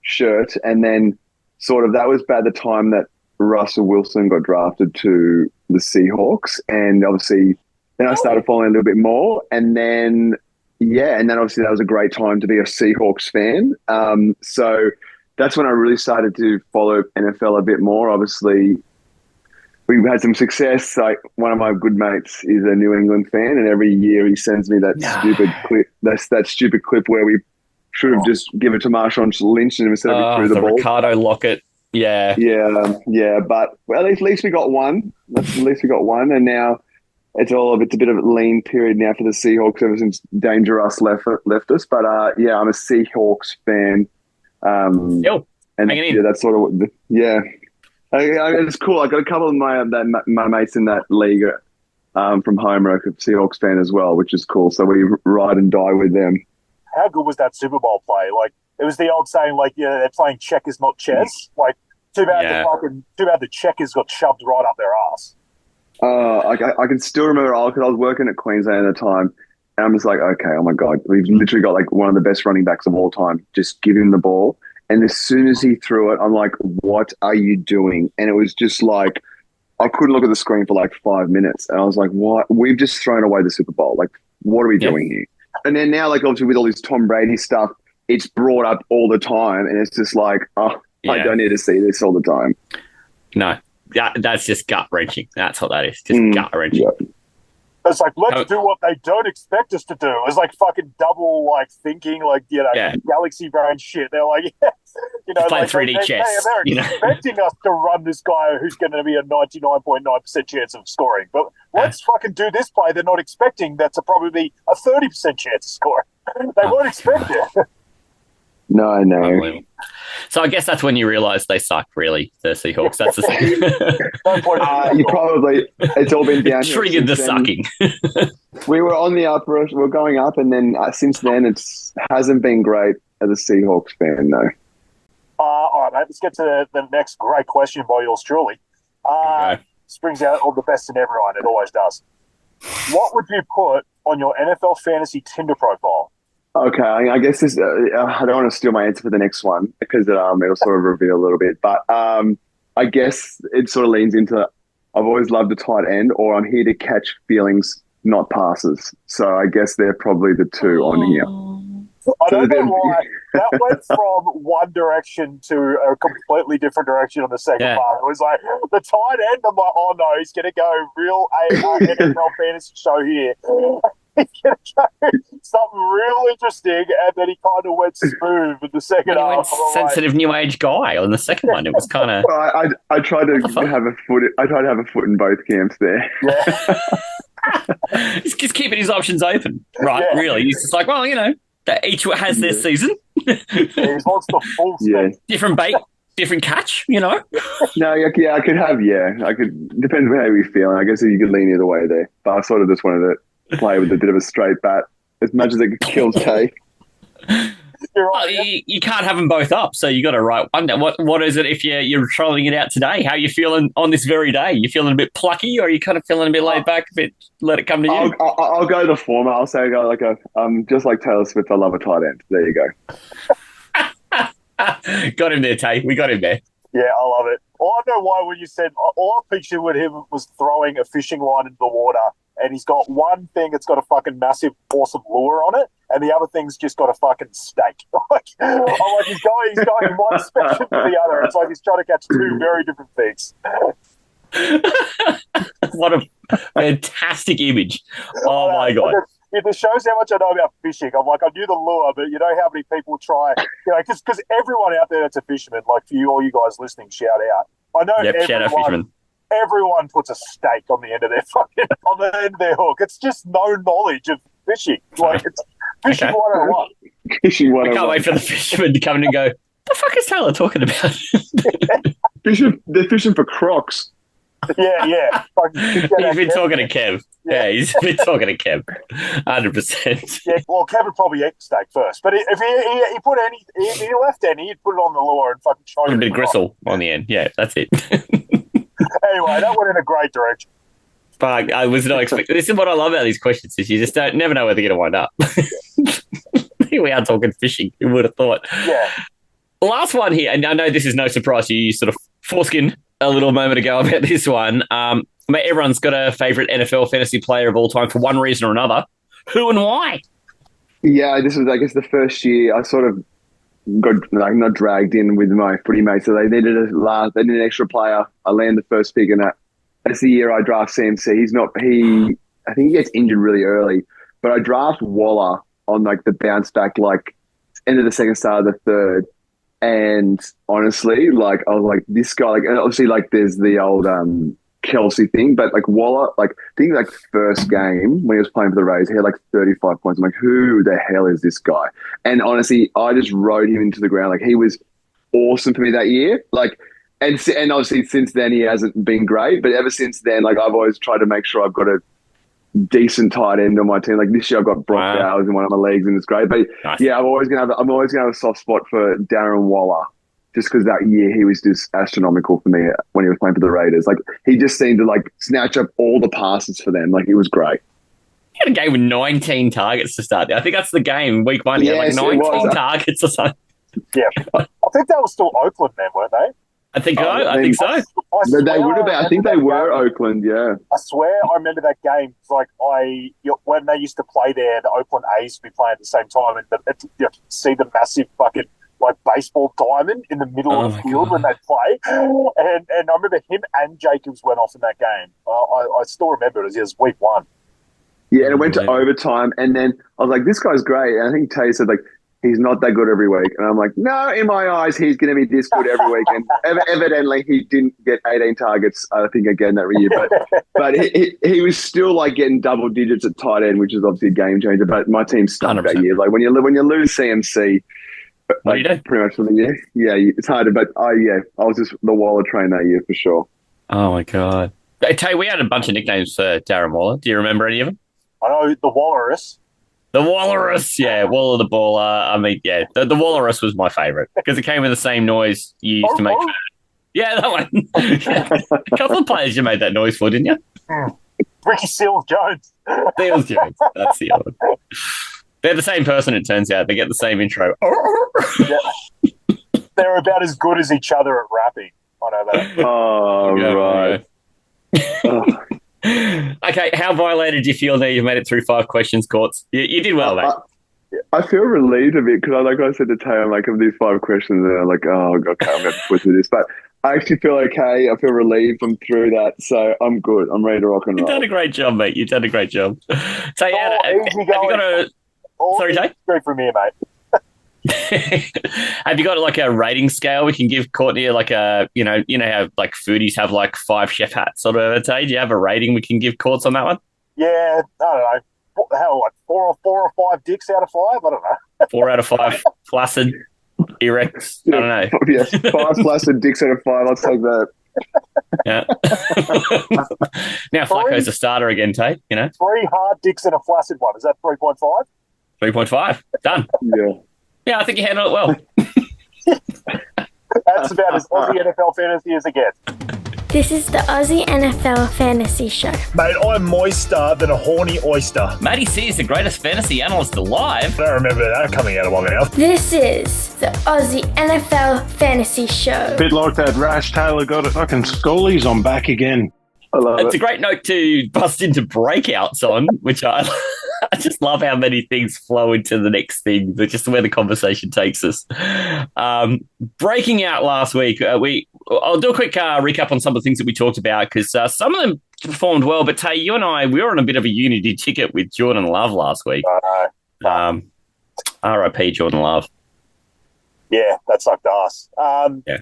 S7: shirt. And then sort of that was about the time that Russell Wilson got drafted to the Seahawks, and obviously then I started following a little bit more, and then obviously that was a great time to be a Seahawks fan. So that's when I really started to follow NFL a bit more. Obviously, we've had some success. Like, one of my good mates is a New England fan, and every year he sends me that stupid clip. That's that stupid clip where we should have just given it to Marshawn Lynch instead of threw the ball.
S4: Ricardo Lockett. Yeah.
S7: But at least we got one. And now it's a bit of a lean period now for the Seahawks ever since Dangerous left us. But I'm a Seahawks fan. And that's sort of it's cool. I got a couple of my mates in that league from home are a Seahawks fan as well, which is cool. So we ride and die with them.
S6: How good was that Super Bowl play? Like, it was the old saying, like, yeah, they're playing checkers, not chess. Like, too bad the checkers got shoved right up their ass.
S7: I can still remember because I was working at Queensland at the time, and I'm just like, okay, oh my God, we've literally got like one of the best running backs of all time. Just give him the ball. And as soon as he threw it, I'm like, what are you doing? And it was just like, I couldn't look at the screen for like 5 minutes. And I was like, what? We've just thrown away the Super Bowl. Like, what are we doing here? And then now, like, obviously with all this Tom Brady stuff, it's brought up all the time. And it's just like, I don't need to see this all the time.
S4: No, that's just gut-wrenching. That's what that is, just gut-wrenching.
S7: Yeah.
S6: It's like, let's do what they don't expect us to do. It's like fucking double, like, thinking, like, galaxy brain shit. They're like,
S4: playing 3D chess.
S6: They're expecting us to run this guy who's going to be a 99.9% chance of scoring. But let's fucking do this play they're not expecting that's probably a 30% chance of scoring. They won't expect it.
S7: No, no.
S4: So I guess that's when you realise they suck, really, the Seahawks. That's the thing.
S7: You probably, it's all been down.
S4: Triggered the sucking.
S7: We were on the up rush, we're going up, and then since then it hasn't been great as a Seahawks fan, though.
S6: All right, mate, let's get to the next great question by yours truly. This brings out all the best in everyone. It always does. What would you put on your NFL fantasy Tinder profile?
S7: Okay, I guess this. I don't want to steal my answer for the next one because it'll sort of reveal a little bit. But I guess it sort of leans into I've always loved a tight end, or I'm here to catch feelings, not passes. So I guess they're probably the two on here.
S6: I don't know why. That went from one direction to a completely different direction on the second part. It was like, the tight end, I'm like, oh no, he's going to go real NFL fantasy show here. He's going to go something real interesting, and then he kind of went smooth in the second half.
S4: Sensitive new age guy on the second one. It was kind of...
S7: Well, I tried to have a foot. I tried to have a foot in both camps there.
S4: Yeah. He's just keeping his options open, right? Yeah. Really, he's just like, well, each has their season.
S6: He wants the full spin.
S4: Different bait, different catch,
S7: No, I could have, depends on how we feel. I guess you could lean either way there. But I sort of just wanted to play with a bit of a straight bat as much as it kills Kay.
S6: You're right,
S4: you can't have them both up, so you got to write one down. What is it if you're trolling it out today? How are you feeling on this very day? You feeling a bit plucky, or are you kind of feeling a bit laid back, a bit let it come to you?
S7: I'll go the former. I'll say I go like just like Taylor Swift, I love a tight end. There you go.
S4: Got him there, Tay. We got him there.
S6: Yeah, I love it. I don't know why when you said, all I pictured with him was throwing a fishing line into the water, and he's got one thing that's got a fucking massive, awesome lure on it, and the other thing's just got a fucking steak. I'm like, he's going one spectrum to the other. It's like he's trying to catch two very different things.
S4: What a fantastic image. Oh, my God.
S6: It shows how much I know about fishing. I'm like, I knew the lure, but you know how many people try, because everyone out there that's a fisherman, like for you, all you guys listening, shout out. I know
S4: shout out fisherman.
S6: Everyone puts a steak on the end of their hook. It's just no knowledge of fishing. Like, it's fishing 101.
S7: Fishing 101.
S4: I can't wait for the fisherman to come in and go, the fuck is Taylor talking about?
S7: They're fishing for crocs.
S6: Yeah.
S4: He's been talking to Kev. Yeah, he's been talking to Kev. 100%.
S6: Yeah, well, Kev would probably eat the steak first. But if he put if he left any, he'd put it on the lure and fucking try
S4: a bit of gristle on the end. Yeah, that's it.
S6: Anyway, that went in a great direction.
S4: Fuck, I was not expecting. This is what I love about these questions, is you just never know where they're going to wind up. Here we are talking fishing. Who would have thought?
S6: Yeah.
S4: Last one here, and I know this is no surprise to you. You sort of foreskin a little moment ago about this one. Everyone's got a favourite NFL fantasy player of all time for one reason or another. Who and why?
S7: Yeah, this was, I guess, the first year I sort of got not dragged in with my footy mates, so they needed an extra player. I landed the first pick, and that's the year I draft CMC. I think he gets injured really early, but I draft Waller on like the bounce back, like end of the second, start of the third. And honestly, like I was like, this guy, like, and obviously, like there's the old Kelsey thing, but like Waller, like I think like first game when he was playing for the Rays, he had like 35 points. I'm like, who the hell is this guy? And honestly, I just rode him into the ground. Like he was awesome for me that year. Like, and obviously since then he hasn't been great, but ever since then, like I've always tried to make sure I've got a decent tight end on my team. Like this year, I've got Brock
S4: Wow.
S7: Bowers in one of my leagues, and it's great. But
S4: Nice.
S7: yeah, I'm always gonna have a soft spot for Darren Waller, just because that year he was just astronomical for me when he was playing for the Raiders. Like he just seemed to like snatch up all the passes for them. Like it was great.
S4: He had a game with 19 targets to start. I think that's the game, week 1. He had like
S7: Yes, it
S4: 19
S7: was.
S4: targets or something.
S6: Yeah. I think that was still Oakland then, weren't they?
S4: I think so. I
S7: I
S4: think so.
S6: I
S7: But they
S6: swear
S7: would have. I think they
S6: remember
S7: were
S6: that game.
S7: Oakland. Yeah.
S6: I swear I remember that game. It's like when they used to play there, the Oakland A's would be playing at the same time, and you see the massive fucking like baseball diamond in the middle of the field when they play. And I remember him and Jacobs went off in that game. I still remember it. It was week 1.
S7: Yeah, and it went to overtime, and then I was like, "This guy's great." And I think Tay said like, "He's not that good every week," and I'm like, "No, in my eyes, he's going to be this good every week." And evidently, he didn't get 18 targets. I think again that year, but he was still like getting double digits at tight end, which is obviously a game changer. But my team stunk
S4: 100%.
S7: that year. Like when you lose CMC,
S4: What do you do?
S7: pretty much for the year. Yeah, it's harder. But I was just the Waller train that year for sure.
S4: Oh, my God. Hey, Tay, we had a bunch of nicknames for Darren Waller. Do you remember any of them?
S6: I know the Walrus.
S4: The Walrus, yeah. Waller the Baller. I mean, yeah, the Walrus was my favourite because it came with the same noise you used to make. Yeah, that one. A couple of players you made that noise for, didn't you?
S6: Ricky Seals Jones.
S4: Seals Jones. That's the other one. They're the same person, it turns out. They get the same intro.
S6: Yeah. They're about as good as each other at rapping. I know that.
S7: Oh, right. Oh.
S4: Okay, how violated do you feel now you've made it through 5 questions, Courts? You did well, mate.
S7: I feel relieved a bit because, like I said to Tay, I'm like, of these 5 questions, and I'm like, oh, okay, I'm going to put through this. But I actually feel okay. I feel relieved I'm through that. So I'm good. I'm ready to rock and roll.
S4: You've done a great job, mate. You've done a great job. Tay, have you got a... Sorry, Tay?
S6: Straight from here, mate.
S4: Have you got like a rating scale we can give Courtney, like a you know how like foodies have like 5 chef hats or whatever? Tay, do you have a rating we can give Courts on that one?
S6: Yeah, I don't know. What the hell, like 4 or 5 dicks out of 5? I don't know.
S4: 4 out of 5 flaccid erect. I don't know.
S7: Yes, 5 flaccid dicks out of 5. I'll take that.
S4: Yeah. Now Flacco's a starter again, Tay.
S6: 3 hard dicks and a flaccid one. Is that 3.5?
S4: 3.5. Done.
S7: Yeah.
S4: Yeah, I think you handled it well.
S6: That's about as Aussie NFL fantasy as it gets.
S2: This is the Aussie NFL Fantasy Show.
S5: Mate, I'm moister than a horny oyster.
S4: Matty C is the greatest fantasy analyst alive.
S5: I don't remember that coming out of my mouth.
S2: This is the Aussie NFL Fantasy Show.
S9: Bit like that rash Taylor got at fucking schoolies. I'm back again.
S7: I love
S4: It's
S7: it.
S4: a great note to bust into breakouts on, which I just love how many things flow into the next thing, but just where the conversation takes us. Breaking out last week, I'll do a quick recap on some of the things that we talked about because some of them performed well, but Tay, you and I, we were on a bit of a unity ticket with Jordan Love last week. RIP Jordan Love.
S6: Yeah, that sucked ass.
S4: Yeah.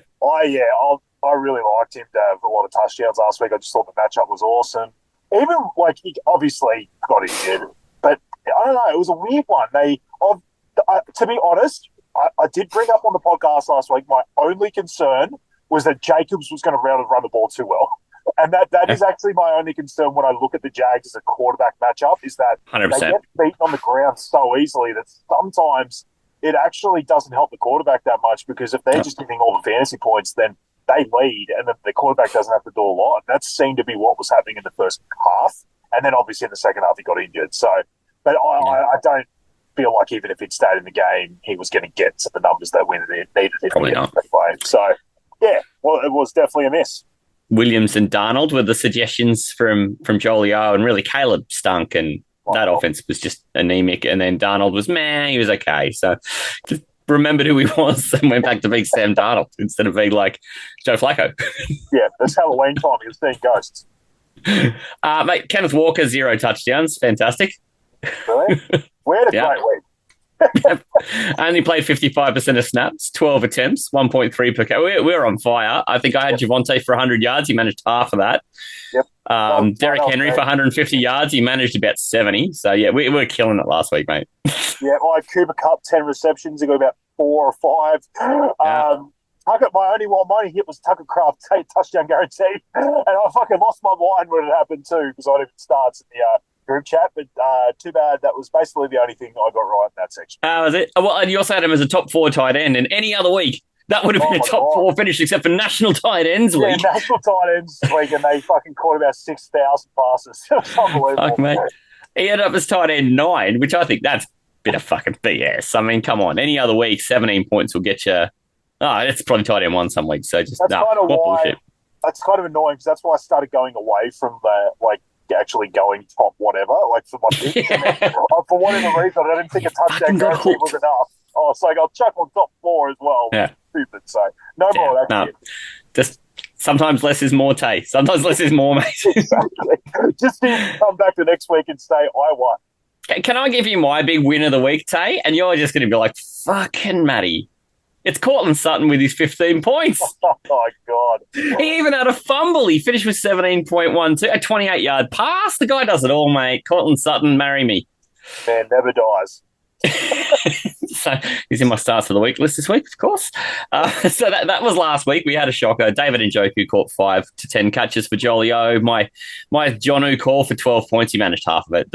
S6: I really liked him to have a lot of touchdowns last week. I just thought the matchup was awesome. Even, like, he obviously got injured, but I don't know, it was a weird one. To be honest, I did bring up on the podcast last week, my only concern was that Jacobs was going to run the ball too well. And that is actually my only concern when I look at the Jags as a quarterback matchup, is that
S4: 100%.
S6: they get beaten on the ground so easily that sometimes it actually doesn't help the quarterback that much, because if they're just getting all the fantasy points, then they lead and the quarterback doesn't have to do a lot. And that seemed to be what was happening in the first half. And then obviously in the second half he got injured. So, but I don't feel like even if he'd stayed in the game, he was going to get to the numbers that we needed him
S4: Probably
S6: to get
S4: not.
S6: that way. So, yeah, well, it was definitely a miss.
S4: Williams and Darnold were the suggestions from Jolio, and really Caleb stunk, and that offense was just anemic. And then Darnold was he was okay. So just remembered who he was and went back to being Sam Darnold instead of being like Joe Flacco.
S6: Yeah, it's Halloween time. He was seeing ghosts.
S4: Mate, Kenneth Walker, 0 touchdowns. Fantastic.
S6: Really? We had a great week.
S4: Only played 55% of snaps, 12 attempts, 1.3 per carry. We're on fire. I think I had Javonte for 100 yards. He managed half of that.
S6: Yep.
S4: Derrick Henry for 150 yards. He managed about 70. So, yeah, we were killing it last week, mate.
S6: Yeah, I had Cooper Kupp, 10 receptions. He got about 4 or 5. Tucker, my only hit was Tucker Craft, touchdown guaranteed. And I fucking lost my mind when it happened too, because I didn't even start in group chat, but too bad. That was basically the only thing I got right in that section.
S4: How was it? Well, and you also had him as a top 4 tight end, and any other week that would have been a top 4 finish, except for National Tight Ends week.
S6: Yeah, National Tight Ends week, and they fucking caught about 6,000 passes. It was unbelievable.
S4: Fuck, mate. He ended up as tight end 9, which I think that's a bit of fucking BS. I mean, come on. Any other week, 17 points will get you. Oh, it's probably tight end 1 some weeks. So just
S6: that's kind of why.
S4: bullshit.
S6: That's kind of annoying because that's why I started going away from actually going top whatever, like for my picks. For whatever reason, I didn't think a touchdown guarantee was enough. Oh, it's like I'll chuck on top 4 as well.
S4: Yeah.
S6: Stupid. So no more. That's it.
S4: Just sometimes less is more, Tay. Sometimes less is more, mate.
S6: Exactly. Just need to come back the next week and say I won.
S4: Can I give you my big win of the week, Tay? And you're just going to be like, fucking Matty. It's Courtney Sutton with his 15 points.
S6: Oh, my God.
S4: He even had a fumble. He finished with 17.12, a 28-yard pass. The guy does it all, mate. Courtney Sutton, marry me.
S6: Man never dies.
S4: So he's in my starts of the week list this week, of course. So that was last week. We had a shocker. David Njoku caught 5 to 10 catches for Jolio. My Jonu call for 12 points. He managed half of it.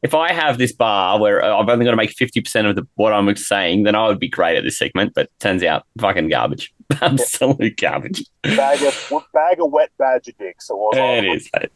S4: If I have this bar where I've only got to make 50% of what I'm saying, then I would be great at this segment. But turns out, fucking garbage. Absolute garbage.
S6: Bag of wet badger dicks.
S4: It is, mate.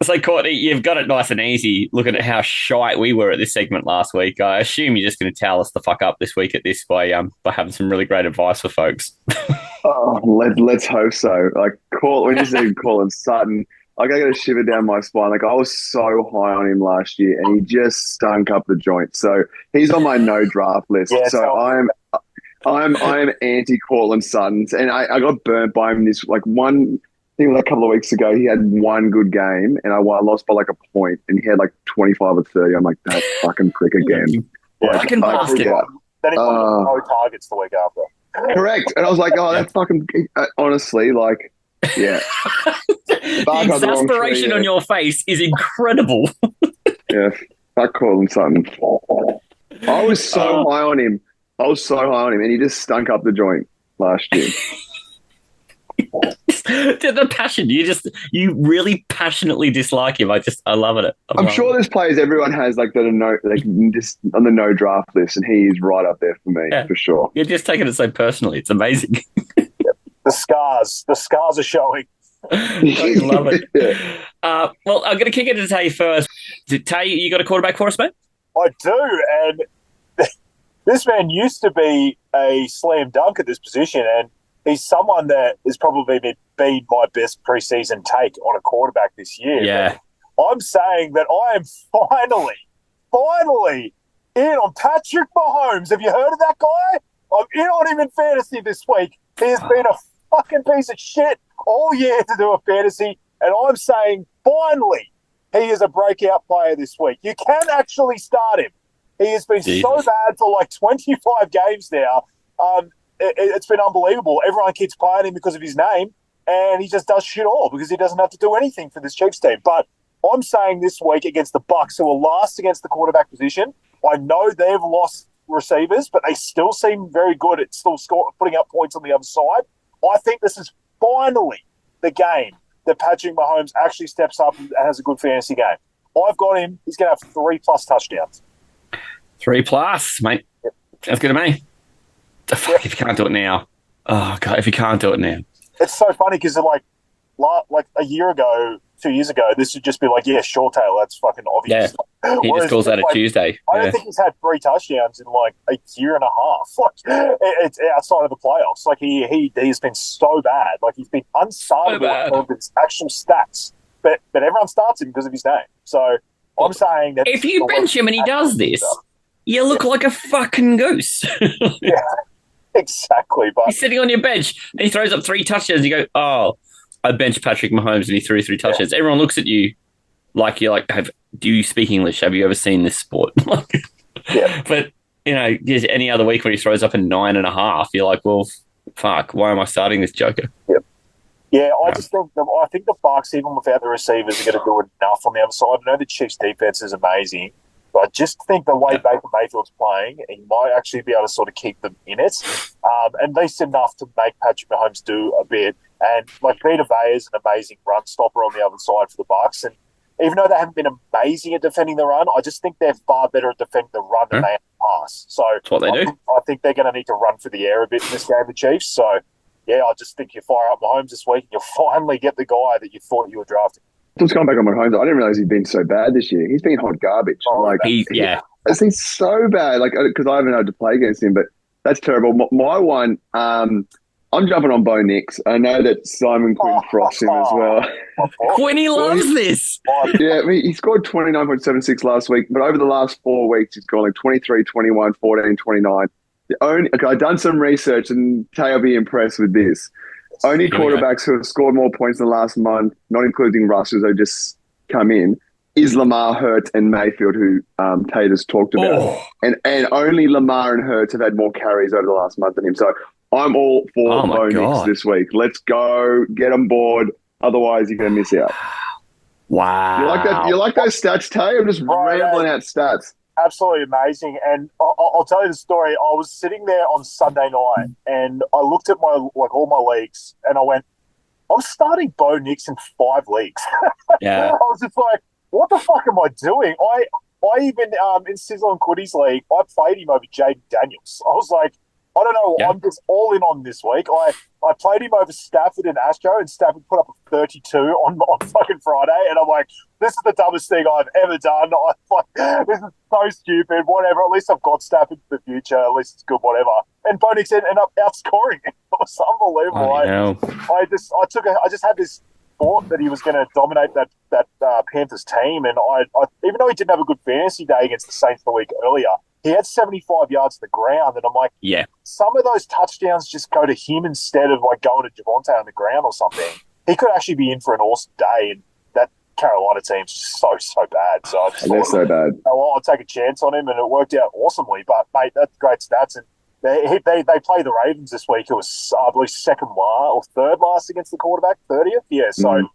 S4: So, Courtney, you've got it nice and easy looking at how shite we were at this segment last week. I assume you're just going to towel us the fuck up this week at this by having some really great advice for folks.
S7: Let's hope so. Like, when you said Courtney Sutton, like, I got a shiver down my spine. Like, I was so high on him last year, and he just stunk up the joint. So he's on my no draft list.
S6: Yeah,
S7: so I'm anti Courtney Sutton, and I got burnt by him this one. I think a couple of weeks ago, he had one good game, and I lost by like a point, and he had like 25 or 30. I'm like, that fucking prick again.
S4: Fucking bastard.
S6: Then he got no targets the week after.
S7: Correct. And I was like, oh, that fucking, honestly, like, yeah.
S4: The exasperation on your face is incredible.
S7: Yeah, fuck Courtney Sutton. I was so high on him. And he just stunk up the joint last year.
S4: The passion, you really passionately dislike him. I love it.
S7: I'm sure there's players everyone has like that are just on the no draft list, and he is right up there for me for sure.
S4: You're just taking it so personally. It's amazing.
S6: The scars are showing.
S4: I love it. Yeah. Well, I'm going to kick it to Tay first. Tay, you got a quarterback for us, mate?
S6: I do, and this man used to be a slam dunk at this position, and he's someone that has probably been my best preseason take on a quarterback this year.
S4: Yeah.
S6: But I'm saying that I am finally in on Patrick Mahomes. Have you heard of that guy? I'm in on him in fantasy this week. He has been a fucking piece of shit all year to do a fantasy, and I'm saying finally he is a breakout player this week. You can actually start him. He has been so bad for like 25 games now. It's been unbelievable. Everyone keeps playing him because of his name, and he just does shit all because he doesn't have to do anything for this Chiefs team. But I'm saying this week against the Bucs, who are last against the quarterback position, I know they've lost receivers, but they still seem very good at still putting up points on the other side. I think this is finally the game that Patrick Mahomes actually steps up and has a good fantasy game. I've got him. He's going to have 3+ touchdowns.
S4: 3+, mate.
S6: Yep.
S4: Sounds good to me. Fuck, if you can't do it now. Oh, God, if you can't do it now.
S6: It's so funny because like a year ago, 2 years ago, this would just be like, yeah, sure, Taylor, that's fucking obvious.
S4: Yeah, he just calls that a Tuesday.
S6: I don't think he's had 3 touchdowns in like a year and a half. Like, it's outside of the playoffs. Like he has been so bad. Like he's been unstartable of his actual stats. But everyone starts him because of his name. So I'm saying that
S4: if you bench him and he does this, you look like a fucking goose.
S6: Yeah. Exactly, but
S4: he's sitting on your bench and he throws up 3 touchdowns. You go, oh, I benched Patrick Mahomes and he threw 3 touchdowns. Yeah. Everyone looks at you like you're like, do you speak English? Have you ever seen this sport?
S6: Yeah.
S4: But any other week when he throws up a 9.5, you're like, well, fuck, why am I starting this joker?
S6: Yep. Yeah, I think the Bucs, even without the receivers, are going to do enough on the other side. I know the Chiefs' defense is amazing. I just think the way Baker Mayfield's playing, he might actually be able to sort of keep them in it, at least enough to make Patrick Mahomes do a bit. And like Vita Vea is an amazing run stopper on the other side for the Bucs, and even though they haven't been amazing at defending the run, I just think they're far better at defending the run than they are pass. So
S4: That's what they do.
S6: I think they're going to need to run for the air a bit in this game, the Chiefs. So, yeah, I just think you fire up Mahomes this week and you'll finally get the guy that you thought you were drafting.
S7: Just going back on Mahomes, I didn't realize he'd been so bad this year. He's been hot garbage.
S4: He's
S7: so bad. Because I haven't had to play against him, but that's terrible. My one, I'm jumping on Bo Nix. I know that Simon Quinn frosts him as well.
S4: Quinny loves this.
S7: Yeah, I mean, he scored 29.76 last week, but over the last 4 weeks, he's gone like 23, 21, 14, 29. I've done some research, and Tay will be impressed with this. Only quarterbacks who have scored more points in the last month, not including Russ, who's just come in, is Lamar, Hurts, and Mayfield, who Tate has talked about. And only Lamar and Hurts have had more carries over the last month than him. So I'm all for Bo Nix this week. Let's go. Get on board. Otherwise, you're going to miss out.
S4: Wow.
S7: You like that? You like those stats, Tay? I'm just rambling out stats.
S6: Absolutely amazing. And I'll tell you the story. I was sitting there on Sunday night and I looked at all my leagues and I went, I'm starting Bo Nix in 5 leagues.
S4: Yeah.
S6: I was just like, what the fuck am I doing? I even in Sizzle and Quiddy's league, I played him over Jaden Daniels. I was like, I don't know. Yeah. I'm just all in on this week. I played him over Stafford and Astro, and Stafford put up a 32 on fucking Friday, and I'm like, this is the dumbest thing I've ever done. This is so stupid. Whatever. At least I've got Stafford for the future. At least it's good. Whatever. And Bo Nix ended up outscoring. It was unbelievable. I just had this thought that he was going to dominate that Panthers team, and I even though he didn't have a good fantasy day against the Saints the week earlier, he had 75 yards to the ground, and I'm like, some of those touchdowns just go to him instead of like going to Javonte on the ground or something. He could actually be in for an awesome day, and that Carolina team's just so bad. So I just
S7: they're so bad.
S6: Oh, well, I'll take a chance on him, and it worked out awesomely. But mate, that's great stats, and they play the Ravens this week. It was I believe second last or third last against the quarterback, 30th. Yeah, so.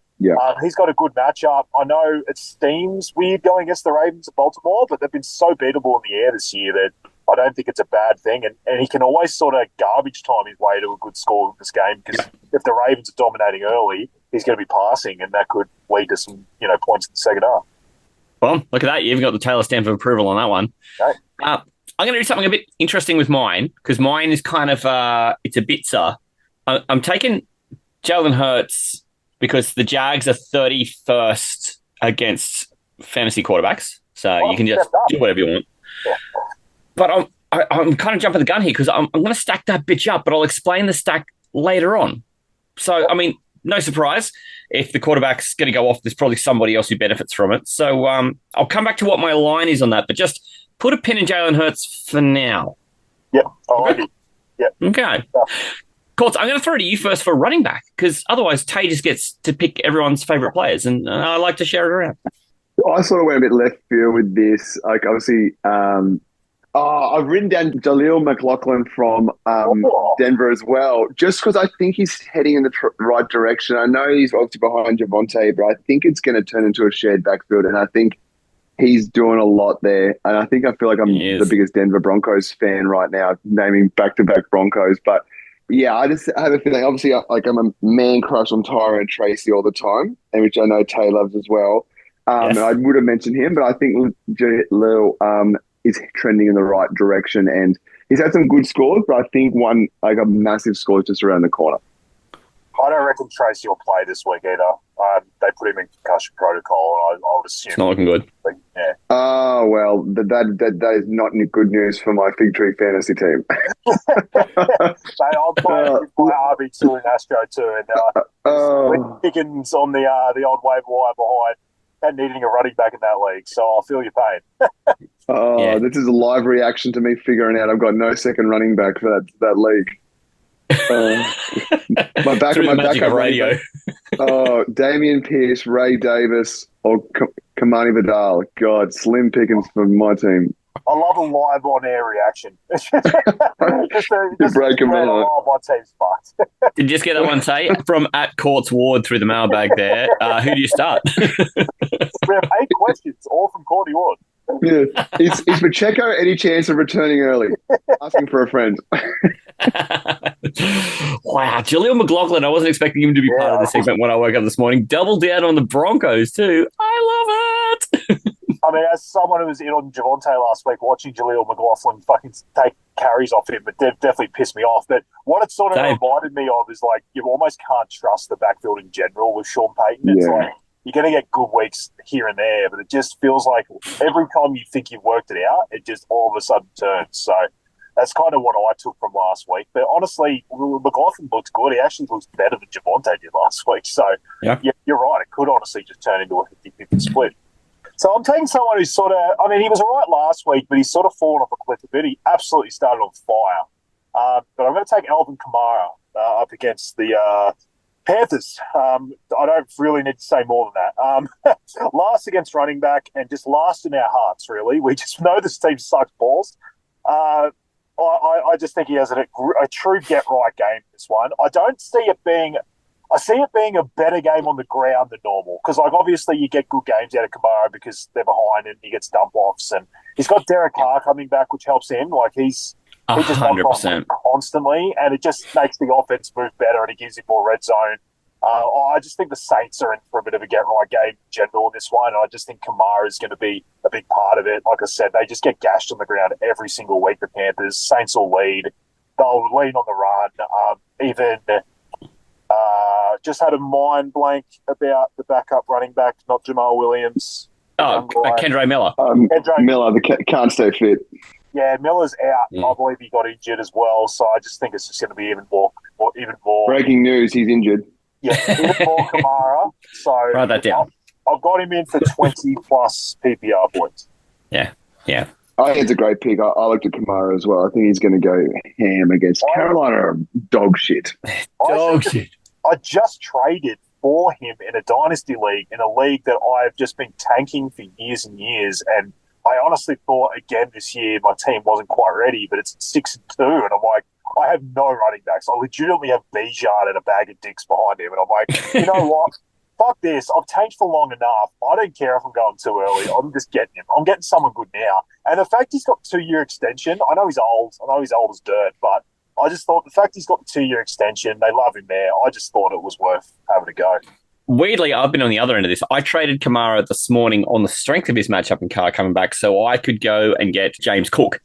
S6: He's got a good matchup. I know it seems weird going against the Ravens at Baltimore, but they've been so beatable in the air this year that I don't think it's a bad thing. And he can always sort of garbage time his way to a good score in this game because if the Ravens are dominating early, he's going to be passing, and that could lead to some points in the second half.
S4: Well, look at that. You've got the Taylor stamp of approval on that one.
S6: Okay.
S4: I'm going to do something a bit interesting with mine because mine is kind of it's a bitzer. I'm taking Jalen Hurts because the Jags are 31st against fantasy quarterbacks. So you can just do whatever you want. Yeah. But I'm kind of jumping the gun here because I'm going to stack that bitch up, but I'll explain the stack later on. So, I mean, no surprise. If the quarterback's going to go off, there's probably somebody else who benefits from it. So I'll come back to what my line is on that, but just put a pin in Jalen Hurts for now.
S6: Yep. I like it. Yep.
S4: Okay. Yeah. Courts, I'm going to throw to you first for running back because otherwise Tay just gets to pick everyone's favourite players, and I like to share it around.
S7: I sort of went a bit left field with this. Like, obviously, I've written down Jaleel McLaughlin from Denver as well, just because I think he's heading in the right direction. I know he's obviously behind Javonte, but I think it's going to turn into a shared backfield, and I think he's doing a lot there. And I feel like I'm the biggest Denver Broncos fan right now, naming back-to-back Broncos, but yeah, I just have a feeling, obviously, I'm a man crush on Tyron Tracy all the time, and which I know Tay loves as well. And I would have mentioned him, but I think Jaleel is trending in the right direction, and he's had some good scores, but I think a massive score is just around the corner.
S6: I don't reckon Tracy will play this week either. They put him in concussion protocol, and I would assume
S4: it's not looking good.
S6: Yeah.
S7: Oh, well, that is not good news for my Fig Tree fantasy team.
S6: So I'm playing with my RB2 and Astro too, and Pickens on the old waiver wire behind and needing a running back in that league, so I'll feel your pain.
S7: This is a live reaction to me figuring out I've got no second running back for that league. My backup radio. Damian Pierce, Ray Davis, or Kamani Vidal. God, slim pickings for my team.
S6: I love a live on-air reaction. just
S7: break them out.
S6: Oh, my team's fucked.
S4: Did you just get that one, Tay? From @Courts Ward through the mailbag there. Who do you start?
S6: We have 8 questions, all from Courtney Ward.
S7: Yeah. Is Pacheco any chance of returning early? Asking for a friend.
S4: Wow, Jaleel McLaughlin. I wasn't expecting him to be part of the segment when I woke up this morning. Double down on the Broncos too. I love it.
S6: I mean, as someone who was in on Javonte last week, watching Jaleel McLaughlin fucking take carries off him, it definitely pissed me off. But what it sort of reminded me of is like you almost can't trust the backfield in general with Sean Payton. It's like you're going to get good weeks here and there, but it just feels like every time you think you've worked it out, it just all of a sudden turns. So that's kind of what I took from last week. But honestly, McLaughlin looks good. He actually looks better than Javonte did last week. So yeah, you're right. It could honestly just turn into a 50-50 split. So I'm taking someone who's sort of, I mean, he was all right last week, but he's sort of fallen off a cliff a bit. He absolutely started on fire. But I'm going to take Alvin Kamara up against the Panthers. I don't really need to say more than that. Last against running back and just last in our hearts, really. We just know this team sucks balls. I just think he has a true get-right game, this one. I see it being a better game on the ground than normal because, like, obviously you get good games out of Kamara because they're behind and he gets dump-offs. And he's got Derek Carr coming back, which helps him. Like, he just 100% constantly, and it just makes the offense move better and it gives him more red zone. I just think the Saints are in for a bit of a get-right game in general in this one. I just think Kamara is going to be a big part of it. Like I said, they just get gashed on the ground every single week, the Panthers. Saints will lead. They'll lean on the run. Just had a mind blank about the backup running back, not Jamal Williams.
S4: Kendra Miller.
S7: Miller, can't stay fit.
S6: Yeah, Miller's out. I believe he got injured as well. So I just think it's just going to be even more.
S7: Breaking news, he's injured.
S6: Yeah, even more Kamara. So
S4: write that down.
S6: I've got him in for 20-plus PPR points.
S4: Yeah.
S7: I think it's a great pick. I looked at Kamara as well. I think he's going to go ham against Carolina. Dog shit.
S6: I just traded for him in a dynasty league, in a league that I've just been tanking for years and years. And I honestly thought again this year my team wasn't quite ready, but it's 6-2, and I'm like, I have no running backs. I legitimately have Bijan and a bag of dicks behind him, and I'm like, you know what? Fuck this. I've tanked for long enough. I don't care if I'm going too early. I'm just getting him. I'm getting someone good now. And the fact he's got 2-year extension, I know he's old. I know he's old as dirt, but I just thought the fact he's got the 2-year extension, they love him there. I just thought it was worth having a go.
S4: Weirdly, I've been on the other end of this. I traded Kamara this morning on the strength of his matchup and Carr coming back, so I could go and get James Cook,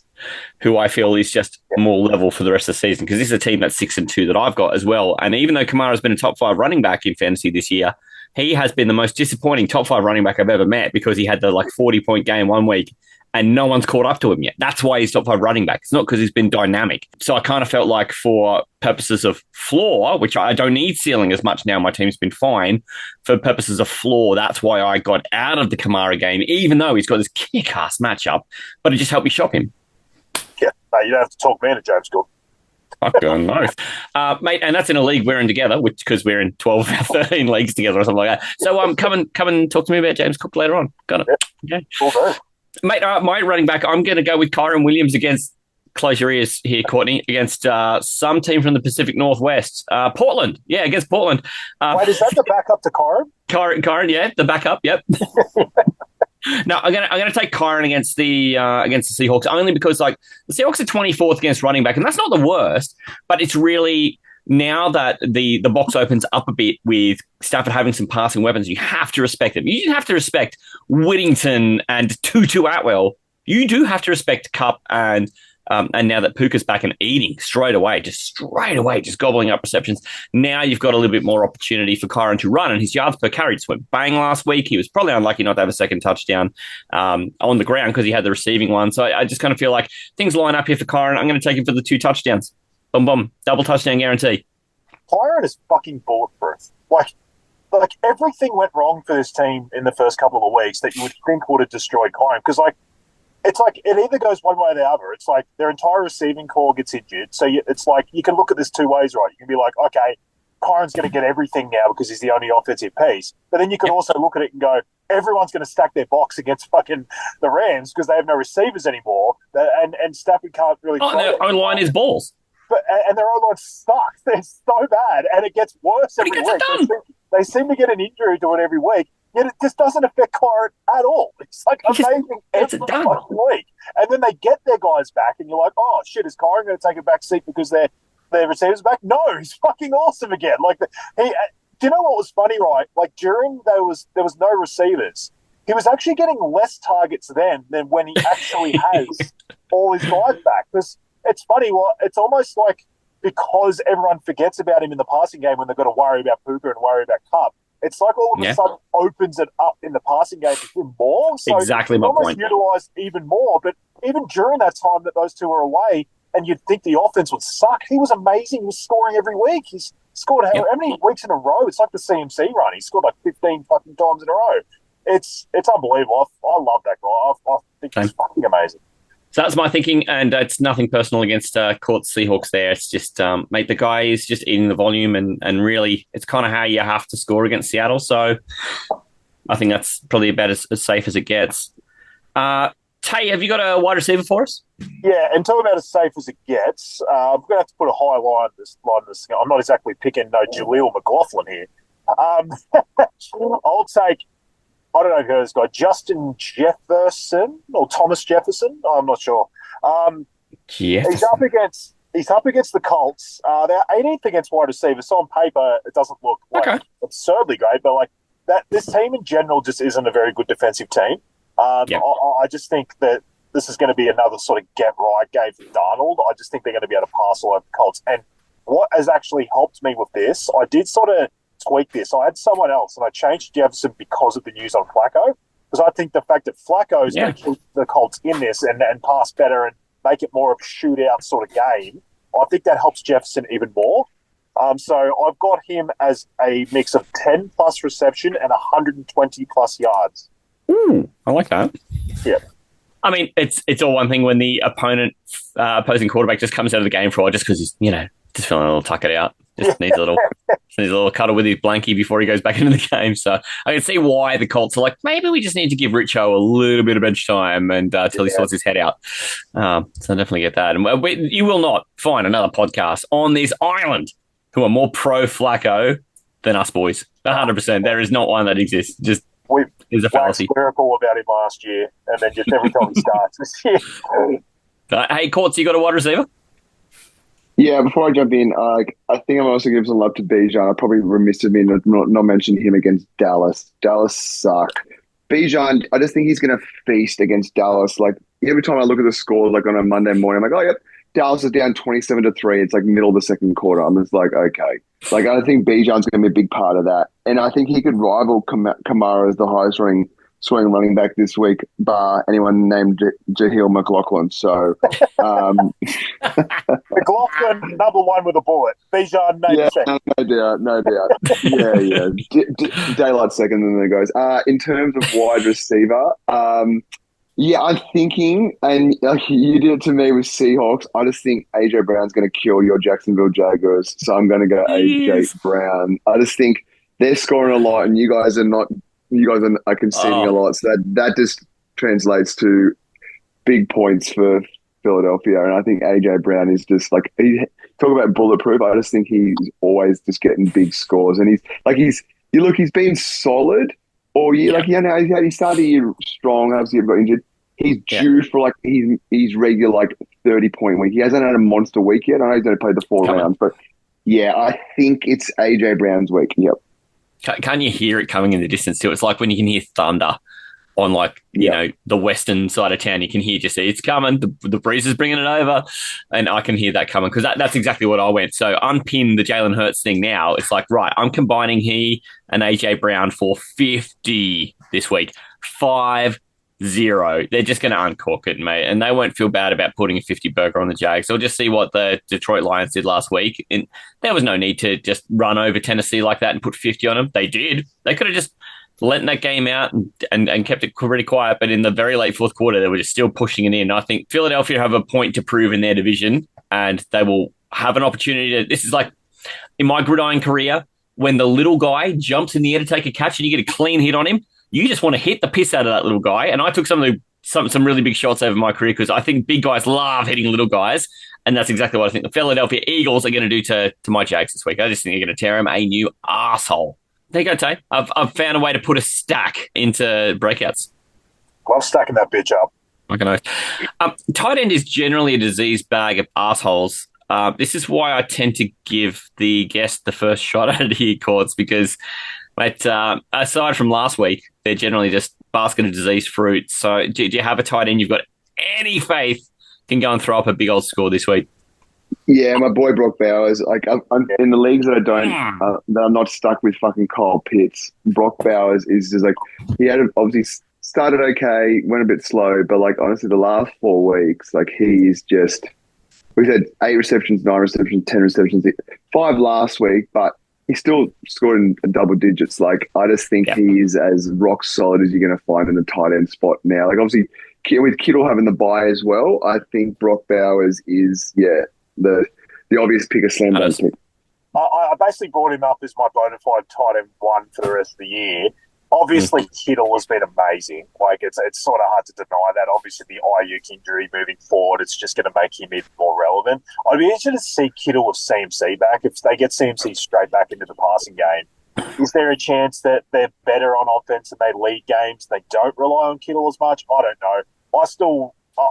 S4: who I feel is just more level for the rest of the season, because this is a team that's 6-2 that I've got as well. And even though Kamara's been a top 5 running back in fantasy this year, he has been the most disappointing top 5 running back I've ever met because he had the 40-point game one week and no one's caught up to him yet. That's why he's top 5 running back. It's not because he's been dynamic. So I kind of felt like for purposes of floor, which I don't need ceiling as much now, my team's been fine. For purposes of floor, that's why I got out of the Kamara game, even though he's got this kick-ass matchup, but it just helped me shop him.
S6: Yeah, you don't have to talk me into James Cook.
S4: Fuck on oath. Mate, and that's in a league we're in together, because we're in 12 or 13 leagues together or something like that. So come and talk to me about James Cook later on. Got it.
S6: Yeah. Okay.
S4: Mate, my running back, I'm going to go with Kyron Williams against, close your ears here, Courtney, against some team from the Pacific Northwest. Portland. Yeah, against Portland.
S6: Wait, is that the backup to Kyron?
S4: Kyron, yeah, the backup, yep. No, I'm gonna take Kyron against the Seahawks, only because the Seahawks are 24th against running back, and that's not the worst, but it's really, now that the box opens up a bit with Stafford having some passing weapons, you have to respect them. You have to respect Whittington and Tutu Atwell. You do have to respect Kupp and now that Puka's back and eating straight away, just gobbling up receptions. Now you've got a little bit more opportunity for Kyron to run, and his yards per carry just went bang last week. He was probably unlucky not to have a second touchdown on the ground because he had the receiving one. So I just kind of feel like things line up here for Kyron. I'm going to take him for the 2 touchdowns. Boom, boom. Double touchdown guarantee.
S6: Kyron is fucking bulletproof. Like everything went wrong for this team in the first couple of weeks that you would think would have destroyed Kyron. Because, it's like it either goes one way or the other. It's like their entire receiving core gets injured. So it's like you can look at this 2 ways, right? You can be like, okay, Kyron's going to get everything now because he's the only offensive piece. But then you can also look at it and go, everyone's going to stack their box against fucking the Rams because they have no receivers anymore. And Stafford can't really throw.
S4: Their own line is balls.
S6: And their own line sucks. They're so bad. And it gets worse every week. They seem to get an injury to it every week. yet it just doesn't affect Kyron at all. It's like amazing every fucking week. And then they get their guys back, and you're like, oh shit, is Kyron going to take a back seat because their receivers back? No, he's fucking awesome again. Like do you know what was funny, right? Like during there was no receivers, he was actually getting less targets then than when he actually has all his guys back. Because it's funny, it's almost like because everyone forgets about him in the passing game when they've got to worry about Puka and worry about Cup. It's like all of a sudden opens it up in the passing game to him more. So
S4: exactly my point.
S6: Utilised even more. But even during that time that those two were away, and you'd think the offense would suck, he was amazing. He was scoring every week. He's scored how many weeks in a row? It's like the CMC run. He scored like 15 fucking times in a row. It's unbelievable. I love that guy. I think he's fucking amazing.
S4: So that's my thinking, and it's nothing personal against Court's Seahawks there. It's just, mate, the guy is just eating the volume, and really it's kind of how you have to score against Seattle. So I think that's probably about as safe as it gets. Tay, have you got a wide receiver for us?
S6: Yeah, and talking about as safe as it gets, I'm going to have to put a high line in this. I'm not exactly picking no Jaleel McLaughlin here. I'll take, I don't know if you heard this guy, Justin Jefferson or Thomas Jefferson. I'm not sure. He's up against the Colts. They're 18th against wide receivers, so on paper it doesn't look like absurdly great, but like that, this team in general just isn't a very good defensive team. I just think that this is going to be another sort of get right game for Darnold. I just think they're going to be able to pass all over the Colts. And what has actually helped me with this, I did sort of tweak this. I had someone else, and I changed Jefferson because of the news on Flacco. Because I think the fact that Flacco is going to keep the Colts in this and pass better and make it more of a shootout sort of game, I think that helps Jefferson even more. So I've got him as a mix of 10 plus reception and 120 plus yards.
S4: I like that.
S6: Yeah.
S4: I mean, it's all one thing when the opposing quarterback just comes out of the game for just because he's, just feeling a little tuck it out. Just needs a little cuddle with his blankie before he goes back into the game. So I can see why the Colts are like, maybe we just need to give Richo a little bit of bench time and till he sorts his head out. So I definitely get that. And you will not find another podcast on this island who are more pro Flacco than us boys. 100%. There is not one that exists. Just is a fallacy.
S6: We waxed lyrical about him last year, and then just every time he starts this year.
S4: Hey, Courts, you got a wide receiver?
S7: Yeah, before I jump in, I think I'm also giving some love to Bijan. I probably remiss of me not mentioning him against Dallas. Dallas suck. Bijan, I just think he's going to feast against Dallas. Like, every time I look at the scores, like on a Monday morning, I'm like, oh, yep, Dallas is down 27-3. It's like middle of the second quarter. I'm just like, okay. Like, I think Bijan's going to be a big part of that. And I think he could rival Kamara as the highest swing running back this week, bar anyone named Jahlil McLaughlin. So,
S6: McLaughlin, number one with a bullet. Bijan, maybe second.
S7: No doubt. Yeah. Daylight second, and then it goes. In terms of wide receiver, I'm thinking, and you did it to me with Seahawks, I just think A.J. Brown's going to kill your Jacksonville Jaguars, so I'm going to go A.J. Brown. I just think they're scoring a lot, and you guys are conceding a lot, so that just translates to big points for Philadelphia, and I think A.J. Brown is just like, talk about bulletproof, I just think he's always just getting big scores, and he's been solid all year. He started the year strong, obviously he got injured. He's due for he's regular 30-point week. He hasn't had a monster week yet. I know he's only played the 4 rounds, but I think it's A.J. Brown's week. Yep.
S4: Can you hear it coming in the distance too? It's like when you can hear thunder on the western side of town. You can hear it's coming. The breeze is bringing it over, and I can hear that coming because that's exactly what I went. So unpin the Jalen Hurts thing now. It's like, right, I'm combining he and AJ Brown for 50 this week. 5-0. They're just going to uncork it, mate, and they won't feel bad about putting a 50 burger on the Jags. They'll just see what the Detroit Lions did last week, and there was no need to just run over Tennessee like that and put 50 on them. They did. They could have just let that game out and kept it pretty quiet, but in the very late fourth quarter, they were just still pushing it in. I think Philadelphia have a point to prove in their division, and they will have an opportunity to. This is like in my gridiron career when the little guy jumps in the air to take a catch and you get a clean hit on him. You just want to hit the piss out of that little guy. And I took some really big shots over my career because I think big guys love hitting little guys. And that's exactly what I think the Philadelphia Eagles are going to do to my Jags this week. I just think they're going to tear him a new arsehole. There you go, Tay. I've found a way to put a stack into breakouts.
S6: Love stacking that bitch up.
S4: I can know. Tight end is generally a diseased bag of assholes. This is why I tend to give the guest the first shot at it here, Courts, because aside from last week, they're generally just basket of diseased fruit. So do you have a tight end you've got any faith can go and throw up a big old score this week?
S7: Yeah, my boy Brock Bowers. Like I'm in the leagues that I don't, that I'm not stuck with fucking Kyle Pitts. Brock Bowers is just like, he had obviously started okay, went a bit slow, but like honestly, the last 4 weeks, like he is just. We've had 8 receptions, 9 receptions, 10 receptions, 5 last week, but he still scored in double digits. Like I just think he is as rock solid as you're going to find in the tight end spot now. Like obviously with Kittle having the bye as well, I think Brock Bowers is the obvious pick, a slam dunk pick.
S6: I basically brought him up as my bona fide tight end 1 for the rest of the year. Obviously, Kittle has been amazing. Like it's sort of hard to deny that. Obviously, the Ayuk injury moving forward, it's just going to make him even more relevant. I'd be interested to see Kittle with CMC back. If they get CMC straight back into the passing game, is there a chance that they're better on offense and they lead games? They don't rely on Kittle as much. I don't know. I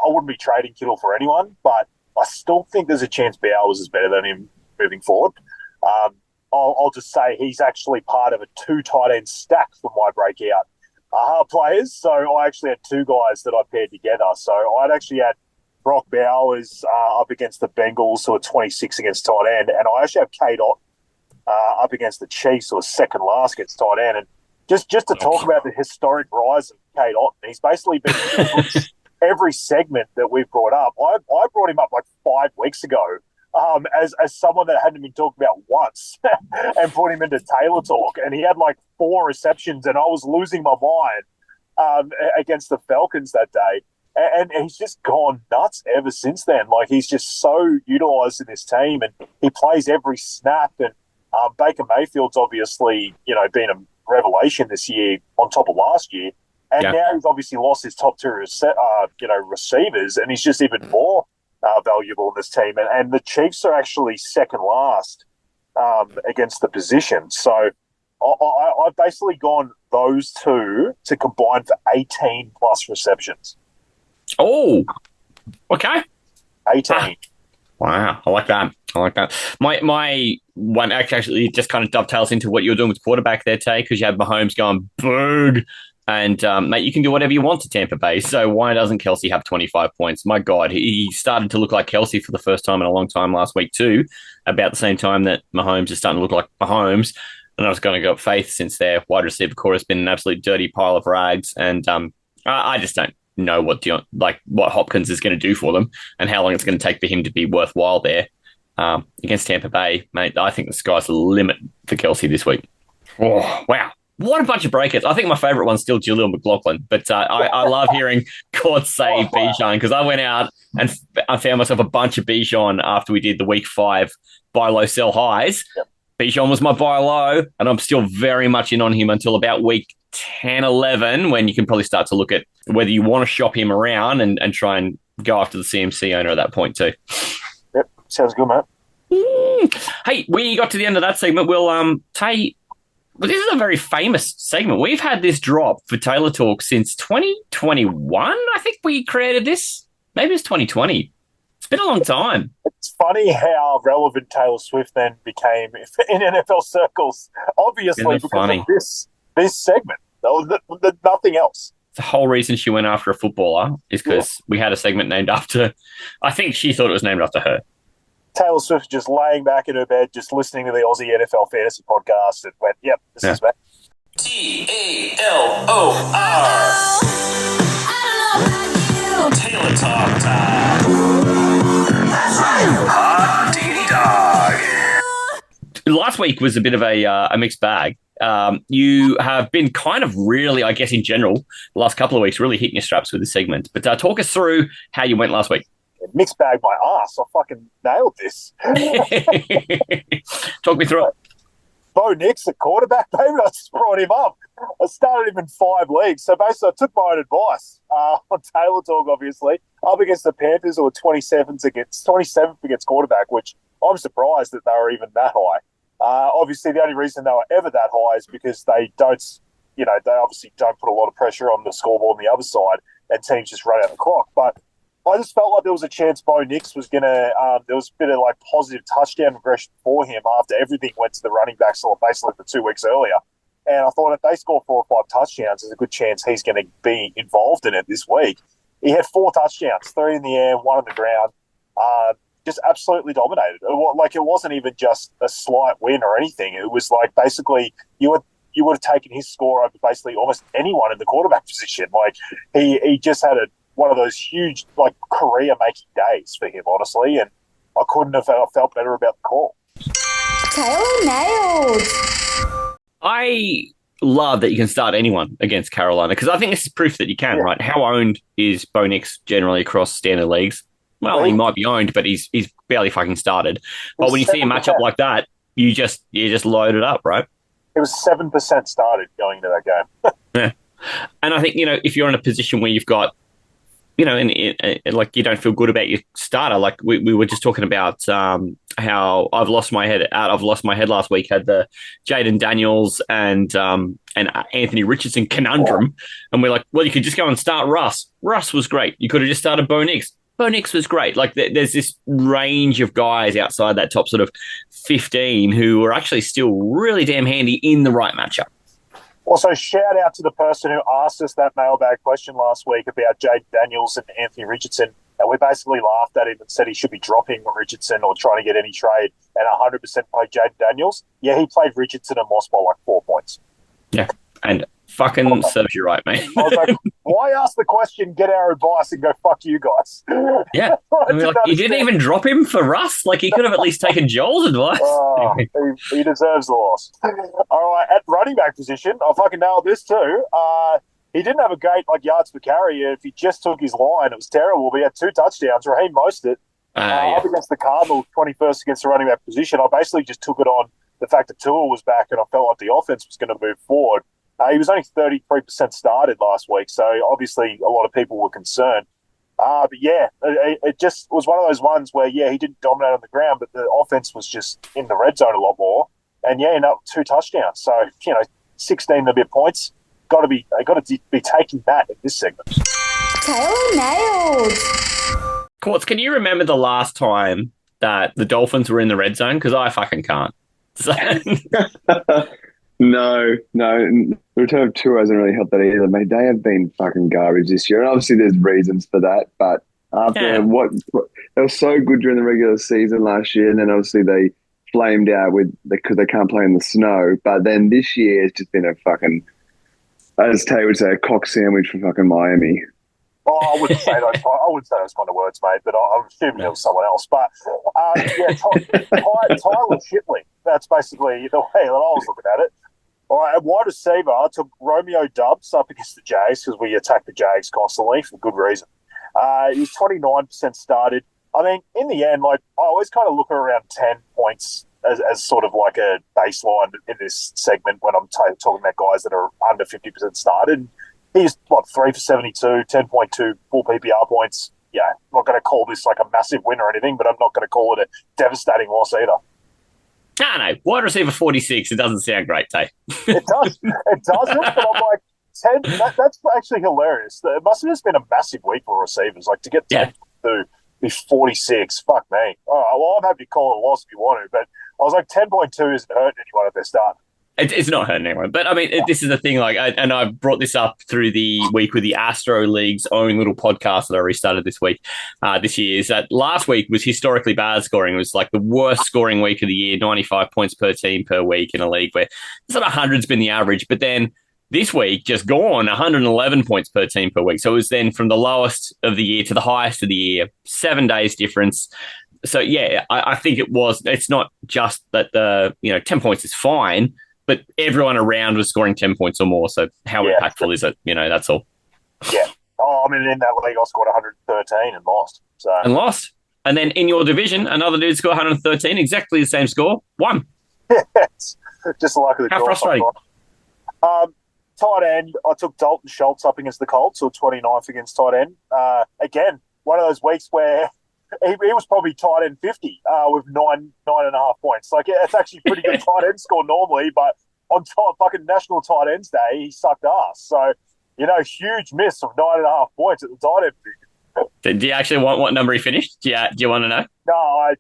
S6: wouldn't be trading Kittle for anyone, but I still think there's a chance Bowers is better than him moving forward. I'll just say he's actually part of a 2 tight end stack for my breakout players. So I actually had 2 guys that I paired together. So I'd actually had Brock Bowers up against the Bengals, who are 26 against tight end, and I actually have K-Dot up against the Chiefs, who are second last against tight end. And just to talk about the historic rise of K-Dot, he's basically been every segment that we've brought up. I brought him up like 5 weeks ago. As someone that hadn't been talked about once and put him into Taylor Talk. And he had like 4 receptions and I was losing my mind against the Falcons that day. And he's just gone nuts ever since then. Like he's just so utilised in this team and he plays every snap. And Baker Mayfield's obviously, been a revelation this year on top of last year. And now he's obviously lost his top 2 receivers and he's just even more valuable in this team, and the Chiefs are actually second last against the position. So I've basically gone those 2 to combine for 18 plus receptions.
S4: Oh, okay.
S6: 18.
S4: Wow, I like that. My one actually just kind of dovetails into what you were doing with quarterback there, Tay, because you had Mahomes going boog. And, mate, you can do whatever you want to Tampa Bay. So why doesn't Kelsey have 25 points? My God, he started to look like Kelsey for the first time in a long time last week too, about the same time that Mahomes is starting to look like Mahomes. And I was going to go up Faith since their wide receiver core has been an absolute dirty pile of rags. And I just don't know what Hopkins is going to do for them and how long it's going to take for him to be worthwhile there against Tampa Bay. Mate, I think the sky's the limit for Kelsey this week. Oh, wow. What a bunch of breakouts. I think my favourite one's still Jaleel McLaughlin, but I love hearing Court say Bijan because I went out and I found myself a bunch of Bijan after we did the week 5 buy low, sell highs. Yep. Bijan was my buy low, and I'm still very much in on him until about week 10, 11, when you can probably start to look at whether you want to shop him around and try and go after the CMC owner at that point too.
S6: Yep, sounds good, mate.
S4: Hey, we got to the end of that segment. We'll Well, this is a very famous segment. We've had this drop for Taylor Talk since 2021. I think we created this. Maybe it's 2020. It's been a long time.
S6: It's funny how relevant Taylor Swift then became in NFL circles, obviously because of this segment. Nothing else.
S4: The whole reason she went after a footballer is because we had a segment named after, I think she thought it was named after her.
S6: Taylor Swift just laying back in her bed, just listening to the Aussie NFL Fantasy Podcast and went, yep, this is me.
S8: TALOR. Taylor Talk time. That's right. Hot Diggity Dog.
S4: Last week was a bit of a mixed bag. You have been kind of really, I guess in general, the last couple of weeks, really hitting your straps with this segment. But talk us through how you went last week.
S6: Mixed bag my ass. I fucking nailed this.
S4: Talk me through it.
S6: Bo Nix, the quarterback, baby, I just brought him up. I started him in 5 leagues. So basically, I took my own advice on Taylor Talk, obviously, up against the Panthers, who were 27th against quarterback, which I'm surprised that they were even that high. Obviously, the only reason they were ever that high is because they obviously don't put a lot of pressure on the scoreboard on the other side, and teams just run out the clock. But I just felt like there was a chance Bo Nix was going to, there was a bit of like positive touchdown regression for him after everything went to the running backs basically for 2 weeks earlier. And I thought if they score 4 or 5 touchdowns, there's a good chance he's going to be involved in it this week. He had 4 touchdowns, 3 in the air, 1 on the ground. Just absolutely dominated. Like, it wasn't even just a slight win or anything. It was like basically you would have taken his score over basically almost anyone in the quarterback position. Like, he just had one of those huge, like, career-making days for him, honestly, and I couldn't have felt better about the call.
S2: Taylor nailed.
S4: I love that you can start anyone against Carolina, because I think this is proof that you can, right? How owned is Bo Nix generally across standard leagues? Well, he might be owned, but he's barely fucking started. But when you see a matchup like that, you just load it up, right?
S6: It was 7% started going into that game.
S4: Yeah. And I think, if you're in a position where you've got, like, you don't feel good about your starter, like we were just talking about how I've lost my head last week, had the Jaden Daniels and Anthony Richardson conundrum, and we're like, well, you could just go and start Russ. Russ was great. You could have just started Bo Nix. Bo Nix was great. Like, there's this range of guys outside that top sort of 15 who are actually still really damn handy in the right matchup.
S6: Also, shout out to the person who asked us that mailbag question last week about Jaden Daniels and Anthony Richardson, and we basically laughed at him and said he should be dropping Richardson or trying to get any trade, and 100% played Jaden Daniels. Yeah, he played Richardson and lost by like 4 points.
S4: Yeah, and fucking serves you right, mate.
S6: I was like, why ask the question, get our advice, and go, fuck you guys?
S4: Yeah. I mean, like, you didn't even drop him for Russ? Like, he could have at least taken Joel's advice.
S6: He deserves the loss. All right, at running back position, I fucking nailed this too. He didn't have a great yards per carry. If he just took his line, it was terrible. But he had 2 touchdowns. Raheem Mostert up against the Cardinals, 21st against the running back position. I basically just took it on the fact that Tua was back, and I felt like the offense was going to move forward. He was only 33% started last week, so obviously a lot of people were concerned. But yeah, it just was one of those ones where, yeah, he didn't dominate on the ground, but the offense was just in the red zone a lot more. And yeah, 2 touchdowns. So, 16 and a bit points. Got to be taking that in this segment.
S2: Taylor nailed.
S4: Courts, can you remember the last time that the Dolphins were in the red zone? Because I fucking can't. So...
S7: No. The return of Tua hasn't really helped that either. Mate, they have been fucking garbage this year, and obviously there's reasons for that. But after they were so good during the regular season last year, and then obviously they flamed out because they can't play in the snow. But then this year it's just been a fucking, as Tay would say, a cock sandwich for fucking Miami.
S6: Oh, I wouldn't say those kind of words, mate. But I'm assuming it was someone else. But Tyler Shipley. That's basically the way that I was looking at it. All right, at wide receiver, I took Romeo Dubs up against the Jags because we attack the Jags constantly for good reason. He's 29% started. I mean, in the end, like, I always kind of look at around 10 points as sort of like a baseline in this segment when I'm talking about guys that are under 50% started. He's, 3 for 72, 10.2 full PPR points. Yeah, I'm not going to call this like a massive win or anything, but I'm not going to call it a devastating loss either.
S4: No. Wide receiver 46, it doesn't sound great, Tay.
S6: It does. It doesn't, but I'm like, 10, that's actually hilarious. It must have just been a massive week for receivers. Like, to get 10 to be 46, fuck me. All right, well, I'm happy to call it a loss if you want to, but I was like, 10.2 isn't hurting anyone if they're starting.
S4: It's not hurting anyone. But, I mean, this is the thing, and I brought this up through the week with the Astro League's own little podcast that I restarted this week, this year, is that last week was historically bad scoring. It was like the worst scoring week of the year, 95 points per team per week in a league where sort of 100's been the average. But then this week, just gone, 111 points per team per week. So it was then from the lowest of the year to the highest of the year, 7 days difference. So, yeah, I think it's not just that 10 points is fine, but everyone around was scoring 10 points or more. So how impactful is it? That's all.
S6: Yeah. Oh, I mean, in that league, I scored 113 and lost. And then in your division, another dude scored 113, exactly the same score, won. Yes. Just like the
S4: How frustrating.
S6: Tight end, I took Dalton Schultz up against the Colts, or 29th against tight end. Again, one of those weeks where he was probably tight end 50 with 9.5 points. Like, yeah, it's actually pretty good tight end score normally, but on top fucking National Tight Ends Day, he sucked ass. So, huge miss of 9.5 points at the tight end.
S4: Do you actually want what number he finished? Do you want to know?
S6: No,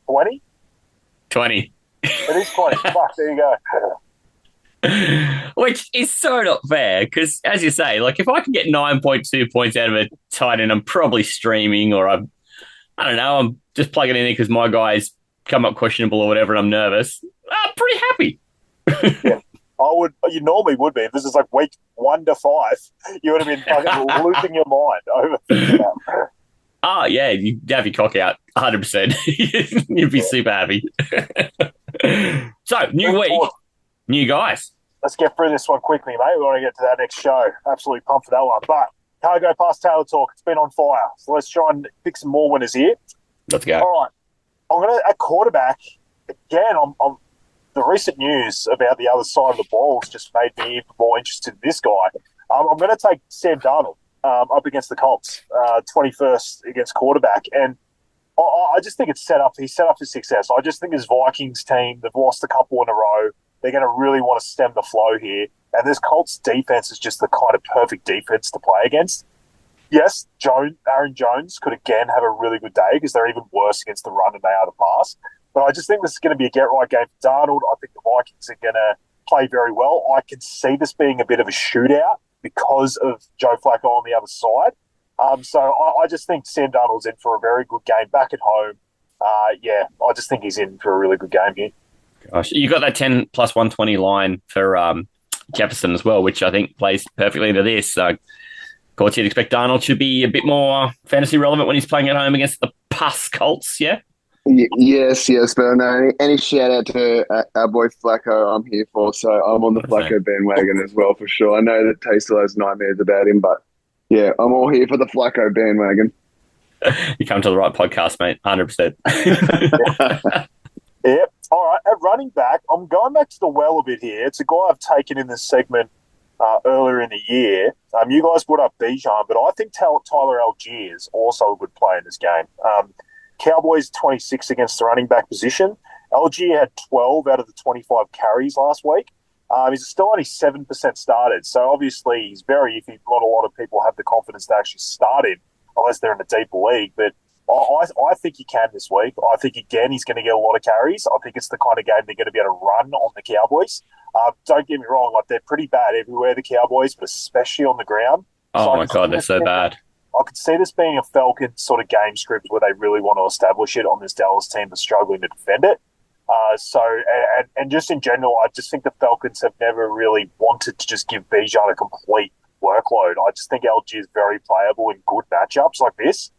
S6: 20?
S4: 20.
S6: It is 20. Fuck, there you go.
S4: Which is so not fair because, as you say, like if I can get 9.2 points out of a tight end, I'm probably streaming or I don't know, I'm just plugging in there because my guy's come up questionable or whatever and I'm nervous. I'm pretty happy.
S6: Yeah. You normally would be. If this is like week 1 to 5, you would have been fucking losing your mind over that.
S4: Oh, yeah, you'd have your cock out 100%. You'd be super happy. So, new week, new guys.
S6: Let's get through this one quickly, mate. We want to get to that next show. Absolutely pumped for that one. But can't go past Taylor Talk. It's been on fire. So let's try and pick some more winners here.
S4: Let's go.
S6: All right. I'm going to, at quarterback, again, the recent news about the other side of the ball has just made me even more interested in this guy. I'm going to take Sam Darnold up against the Colts, 21st against quarterback. And I just think he's set up for success. I just think his Vikings team, they've lost a couple in a row. They're going to really want to stem the flow here. And this Colts defense is just the kind of perfect defense to play against. Yes, Aaron Jones could again have a really good day because they're even worse against the run than they are the pass. But I just think this is going to be a get-right game for Darnold. I think the Vikings are going to play very well. I can see this being a bit of a shootout because of Joe Flacco on the other side. So I just think Sam Darnold's in for a very good game back at home. I just think he's in for a really good game here.
S4: Gosh, you got that 10 plus 120 line for Jefferson as well, which I think plays perfectly into this. So, of course, you'd expect Darnold to be a bit more fantasy relevant when he's playing at home against the pus Colts, yeah?
S7: Yes, but no, any shout out to our boy Flacco I'm here for, so I'm on the Flacco bandwagon as well for sure. I know that Tay still has nightmares about him, but yeah, I'm all here for the Flacco bandwagon.
S4: You come to the right podcast, mate, 100%.
S6: Yep. All right, at running back, I'm going back to the well a bit here. It's a guy I've taken in this segment earlier in the year. You guys brought up Bijan, but I think Tyler Algier is also a good player in this game. Cowboys 26 against the running back position. Algier had 12 out of the 25 carries last week. He's still only 7% started, so obviously he's very iffy. Not a lot of people have the confidence to actually start him unless they're in a deeper league, but I think he can this week. I think, again, he's going to get a lot of carries. I think it's the kind of game they're going to be able to run on the Cowboys. Don't get me wrong, like they're pretty bad everywhere, the Cowboys, but especially on the ground.
S4: Oh, my God, they're so bad.
S6: I could see this being a Falcon sort of game script where they really want to establish it on this Dallas team that's struggling to defend it. And just in general, I just think the Falcons have never really wanted to just give Bijan a complete workload. I just think LG is very playable in good matchups like this.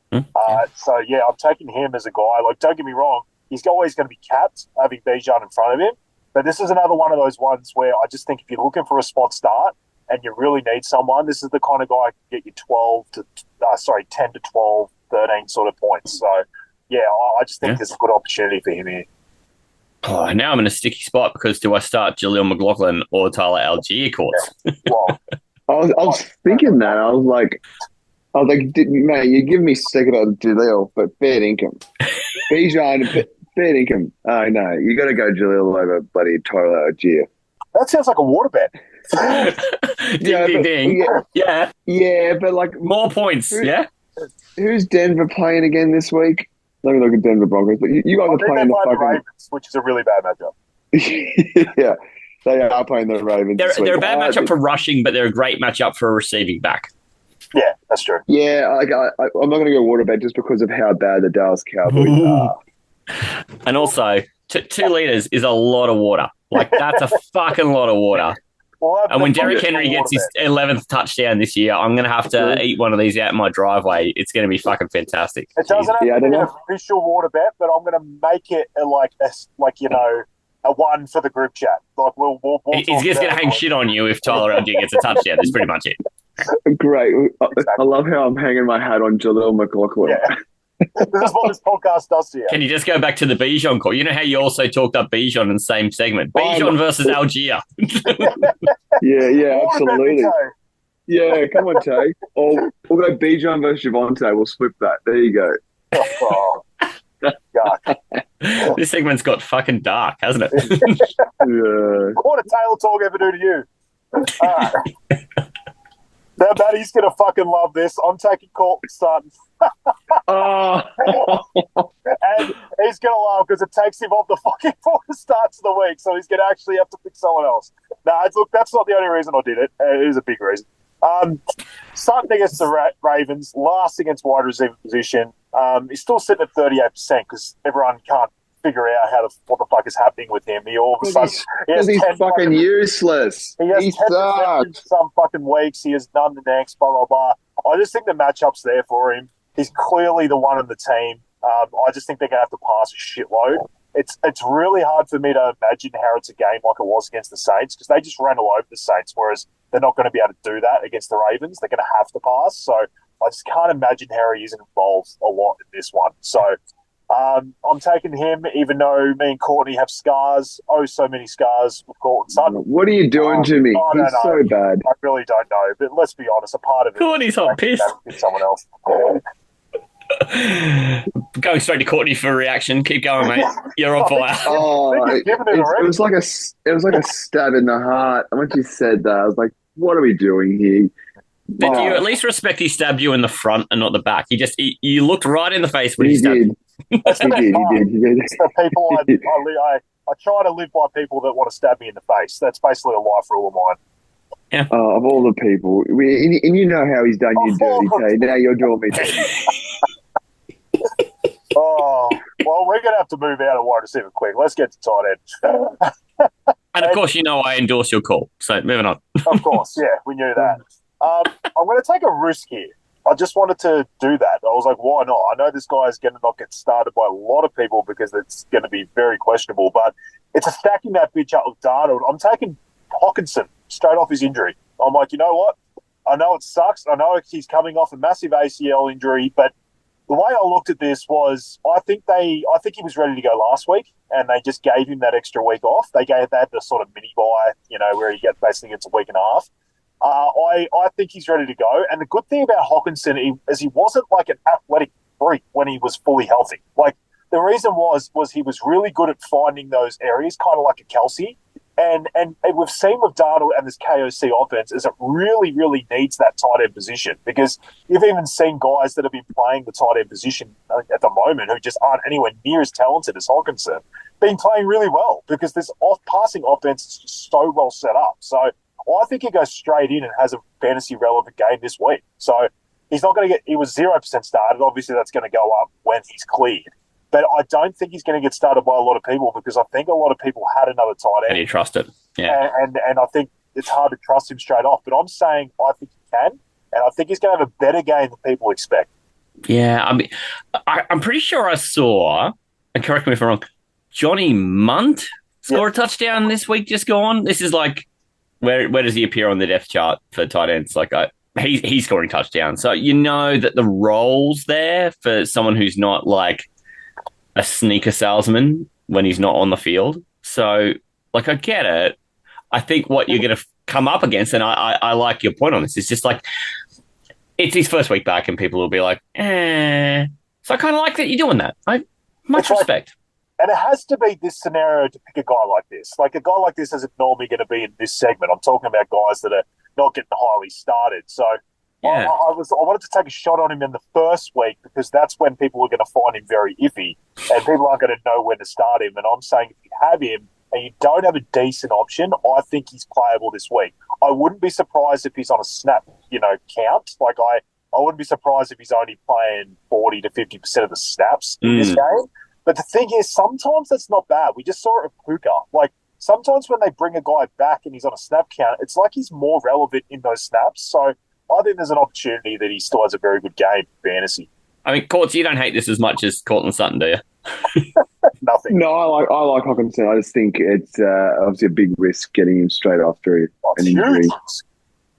S6: So, yeah, I'm taking him as a guy. Like, don't get me wrong, he's always going to be capped having Bijan in front of him. But this is another one of those ones where I just think if you're looking for a spot start and you really need someone, this is the kind of guy who can get you 10 to 12, 13 sort of points. So, yeah, I just think there's a good opportunity for him here.
S4: Oh, now I'm in a sticky spot because do I start Jaleel McLaughlin or Tyler Algier courts?
S6: Yeah. Well,
S7: I was thinking that. I was like, mate, you give me sick about Jaleel, but fair income. Bijan, fair income. Oh, no, you got to go Jaleel over bloody Tyler Algier.
S6: That sounds like a water bet.
S4: Ding.
S7: Yeah, but like
S4: more points, yeah?
S7: Who's Denver playing again this week? Let me look at Denver Broncos. But you guys are playing the
S6: Ravens, which is a really bad matchup.
S7: Yeah, they are playing the Ravens.
S4: They're a bad matchup for rushing, but they're a great matchup for a receiving back.
S6: Yeah, that's true.
S7: Yeah, I'm not going to go water bet just because of how bad the Dallas Cowboys are.
S4: And also, 2 liters is a lot of water. Like, that's a fucking lot of water. And when Derrick Henry gets his 11th touchdown this year, I'm going to have to eat one of these out in my driveway. It's going to be fucking fantastic.
S6: It doesn't have to be an official water bet, but I'm going to make it a one for the group chat. Like we'll
S4: he's just going to hang shit on you if Tyler Algier gets a touchdown. That's pretty much it.
S7: Great. Exactly. I love how I'm hanging my hat on Jaleel McLaughlin.
S6: Yeah. This is what this podcast does to you.
S4: Can you just go back to the Bijan call? You know how you also talked up Bijan in the same segment? Bijan versus Algier.
S7: Yeah, absolutely. Yeah, come on, Tay. Or we'll go Bijan versus Javonte. We'll split that. There you go.
S6: Oh, yuck.
S4: This segment's got fucking dark, hasn't it?
S7: Yeah.
S6: What did Taylor Talk ever do to you? Now, Matty's going to fucking love this. I'm taking Courtney starting.
S7: Oh,
S6: And he's going to laugh because it takes him off the fucking 4 starts of the week, so he's going to actually have to pick someone else. No, look, that's not the only reason I did it. It is a big reason. Starting against the Ravens, last against wide receiver position. He's still sitting at 38% because everyone can't figure out what the fuck is happening with him. He all of a sudden
S7: because he's
S6: 10
S7: fucking useless.
S6: He has
S7: He
S6: 10% in
S7: sucks.
S6: some fucking weeks. He has none the next. Blah blah blah. I just think the matchup's there for him. He's clearly the one in the team. I just think they're going to have to pass a shitload. It's really hard for me to imagine how it's a game like it was against the Saints because they just ran all over the Saints, whereas they're not going to be able to do that against the Ravens. They're going to have to pass. So I just can't imagine Harry isn't involved a lot in this one. So I'm taking him, even though me and Courtney have scars. Oh, so many scars with Courtney Sutton.
S7: What are you doing to me?
S6: I don't
S7: He's
S6: know.
S7: so bad.
S6: I really don't know. But let's be honest, a part of it.
S4: Courtney's hot pissed.
S6: Someone else.
S4: Going straight to Courtney for a reaction. Keep going, mate. You're on fire.
S7: Oh,
S6: You've given it already.
S7: it was like a stab in the heart. And when you said that, I was like, "What are we doing here?"
S4: Did you at least respect he stabbed you in the front and not the back? You looked right in the face when he
S7: He
S4: stabbed
S7: did.
S4: you.
S7: He did.
S6: It's the people I try to live by people that want to stab me in the face. That's basically a life rule of mine.
S7: Of all the people, and you know how he's done you dirty, Tay. Now you're doing me dirty.
S6: Oh, well, we're going to have to move out of wide receiver quick. Let's get to tight end.
S4: And of course, you know I endorse your call. So moving on.
S6: Of course, yeah, we knew that. I'm going to take a risk here. I just wanted to do that. I was like, why not? I know this guy is going to not get started by a lot of people because it's going to be very questionable, but it's a stacking that bitch up with Darnold. I'm taking Hawkinson straight off his injury. I'm like, you know what? I know it sucks. I know he's coming off a massive ACL injury, but the way I looked at this was I think he was ready to go last week, and they just gave him that extra week off. They had the sort of mini bye, where he basically gets a week and a half. I think he's ready to go. And the good thing about Hawkinson is he wasn't like an athletic freak when he was fully healthy. Like the reason was he was really good at finding those areas, kind of like a Kelsey. And we've seen with Darnold and this KOC offense is it really, really needs that tight end position because you've even seen guys that have been playing the tight end position at the moment who just aren't anywhere near as talented as Hawkinson, been playing really well because this passing offense is just so well set up. So I think he goes straight in and has a fantasy relevant game this week. So he's not going to he was 0% started. Obviously that's going to go up when he's cleared. But I don't think he's going to get started by a lot of people because I think a lot of people had another tight end.
S4: And you trust it. Yeah.
S6: And I think it's hard to trust him straight off. But I'm saying I think he can. And I think he's going to have a better game than people expect.
S4: Yeah. I mean, I'm pretty sure I saw, and correct me if I'm wrong, Johnny Munt score a touchdown this week just gone. This is like, where does he appear on the depth chart for tight ends? Like he's scoring touchdowns. So you know that the role's there for someone who's not like a sneaker salesman when he's not on the field. So, like, I get it. I think what you're going to come up against, and I like your point on this, is just like, it's his first week back and people will be like, eh. So I kind of like that you're doing that. Much respect.
S6: And it has to be this scenario to pick a guy like this. Like, a guy like this isn't normally going to be in this segment. I'm talking about guys that are not getting highly started. So, yeah. I wanted to take a shot on him in the first week because that's when people are going to find him very iffy and people aren't going to know when to start him. And I'm saying if you have him and you don't have a decent option, I think he's playable this week. I wouldn't be surprised if he's on a snap, count. Like I wouldn't be surprised if he's only playing 40 to 50% of the snaps in this game. But the thing is, sometimes that's not bad. We just saw it with Puka. Like sometimes when they bring a guy back and he's on a snap count, it's like he's more relevant in those snaps. So I think there's an opportunity that he still has a very good game for fantasy.
S4: I mean, Courts, you don't hate this as much as Courtland Sutton, do you?
S6: Nothing.
S7: No, I like Hawkinson. I just think it's obviously a big risk getting him straight after an injury.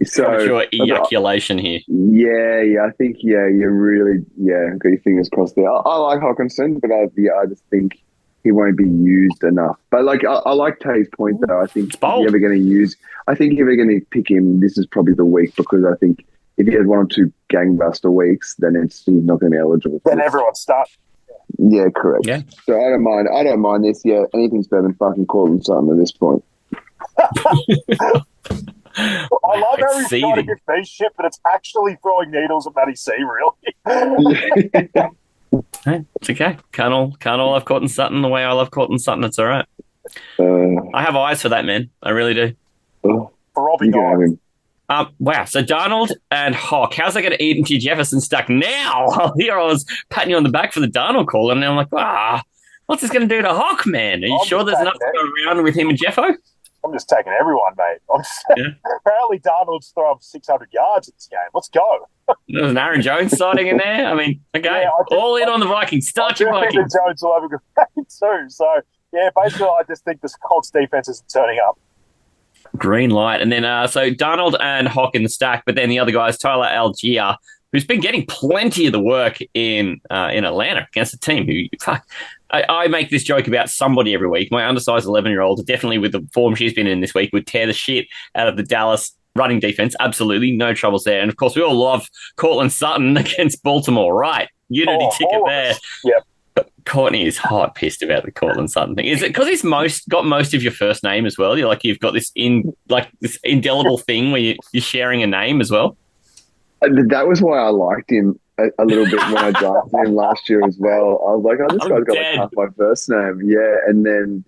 S7: So
S4: your ejaculation here.
S7: Yeah. I think you're really got your fingers crossed there. I like Hawkinson, but I just think he won't be used enough. But like I like Tay's point though. I think if you're ever going to pick him, this is probably the week because I think if he has one or two gangbuster weeks, then he's not going to be eligible.
S6: Then everyone start.
S7: Yeah, correct.
S4: Yeah.
S7: So I don't mind. I don't mind this. Yeah, anything's better than fucking Courtney Sutton at this point.
S6: I love how he's trying to give me shit, but it's actually throwing needles at Matty C, really.
S4: Hey, it's okay. Can't all love Courtney Sutton the way I love Courtney Sutton. It's all right. I have eyes for that man. I really do.
S6: For Robbie Guy.
S4: Wow. So Darnold and Hawk, how's that going to eat into Jefferson stack now? Here I was patting you on the back for the Darnold call, and I'm like, what's this going to do to Hawk, man? Are you sure there's enough to go around with him and Jeffo?
S6: I'm just taking everyone, mate. Apparently Darnold's throwing 600 yards in this game. Let's go.
S4: There's an Aaron Jones sighting in there. I mean, okay, all in on the Vikings. Start your Vikings.
S6: Jones will have a good game too. So, yeah, basically I just think this Colts defense isn't turning up.
S4: Green light. And then, so Darnold and Hawk in the stack, but then the other guys, Tyler Algier, who's been getting plenty of the work in Atlanta against a team who, I make this joke about somebody every week. My undersized 11-year-old, definitely with the form she's been in this week, would tear the shit out of the Dallas running defense. Absolutely. No troubles there. And, of course, we all love Courtland Sutton against Baltimore, right? Unity ticket there.
S6: Yep.
S4: But Courtney is hard pissed about the Courtland Sutton thing. Is it because he's got most of your first name as well? You've got this this indelible thing where you're sharing a name as well?
S7: That was why I liked him a little bit when I drafted him last year as well. I was like, this guy's got like half my first name. Yeah, and then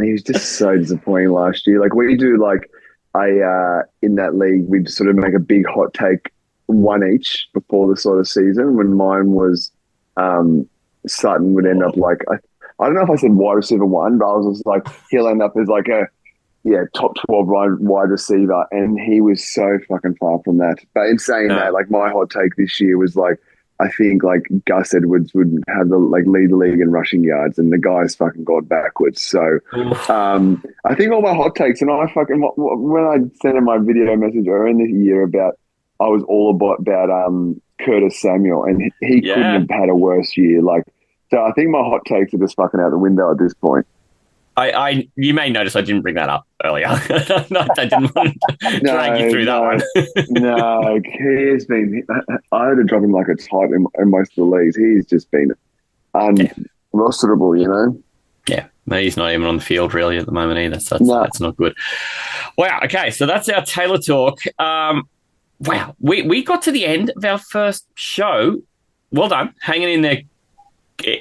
S7: he was just so disappointing last year. Like we do in that league, we'd sort of make a big hot take one each before the sort of season. When mine was Sutton would end up like I don't know if I said wide receiver 1, but I was just like he'll end up as like a top 12 wide receiver, and he was so fucking far from that. But in saying that, like my hot take this year was like I think like Gus Edwards would have the lead the league in rushing yards, and the guy's fucking gone backwards. So I think all my hot takes, and I fucking when I sent him my video message earlier in the year about I was all about Curtis Samuel, and he couldn't have had a worse year. So I think my hot takes are just fucking out the window at this point.
S4: You may notice I didn't bring that up earlier. No, I didn't want to drag you through that one.
S7: No, he has been. I had to drop him like a type in most of the leagues. He's just been unrosterable, you know. Yeah,
S4: he's not even on the field really at the moment either. So that's not good. Wow. Okay, so that's our Taylor talk. Wow, we got to the end of our first show. Well done, hanging in there.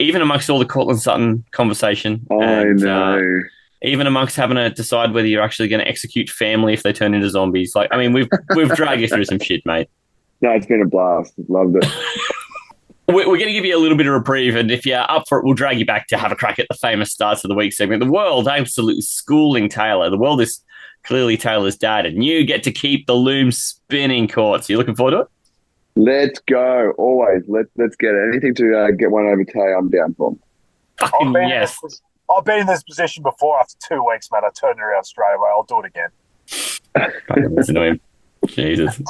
S4: Even amongst all the Courtland Sutton conversation.
S7: I know.
S4: Even amongst having to decide whether you're actually going to execute family if they turn into zombies. We've dragged you through some shit, mate.
S7: No, it's been a blast. Loved it.
S4: We're going to give you a little bit of reprieve, and if you're up for it, we'll drag you back to have a crack at the famous starts of the week segment. The world absolutely schooling Taylor. The world is clearly Taylor's dad, and you get to keep the loom spinning, Courts. Are you looking forward to it?
S7: Let's go. Always. Let's get it. Anything to get one over Tay, I'm down for.
S4: Fucking yes.
S6: I've been in this position before after 2 weeks, man. I turned it around straight away. I'll do it again.
S4: Fucking listen to him. Jesus.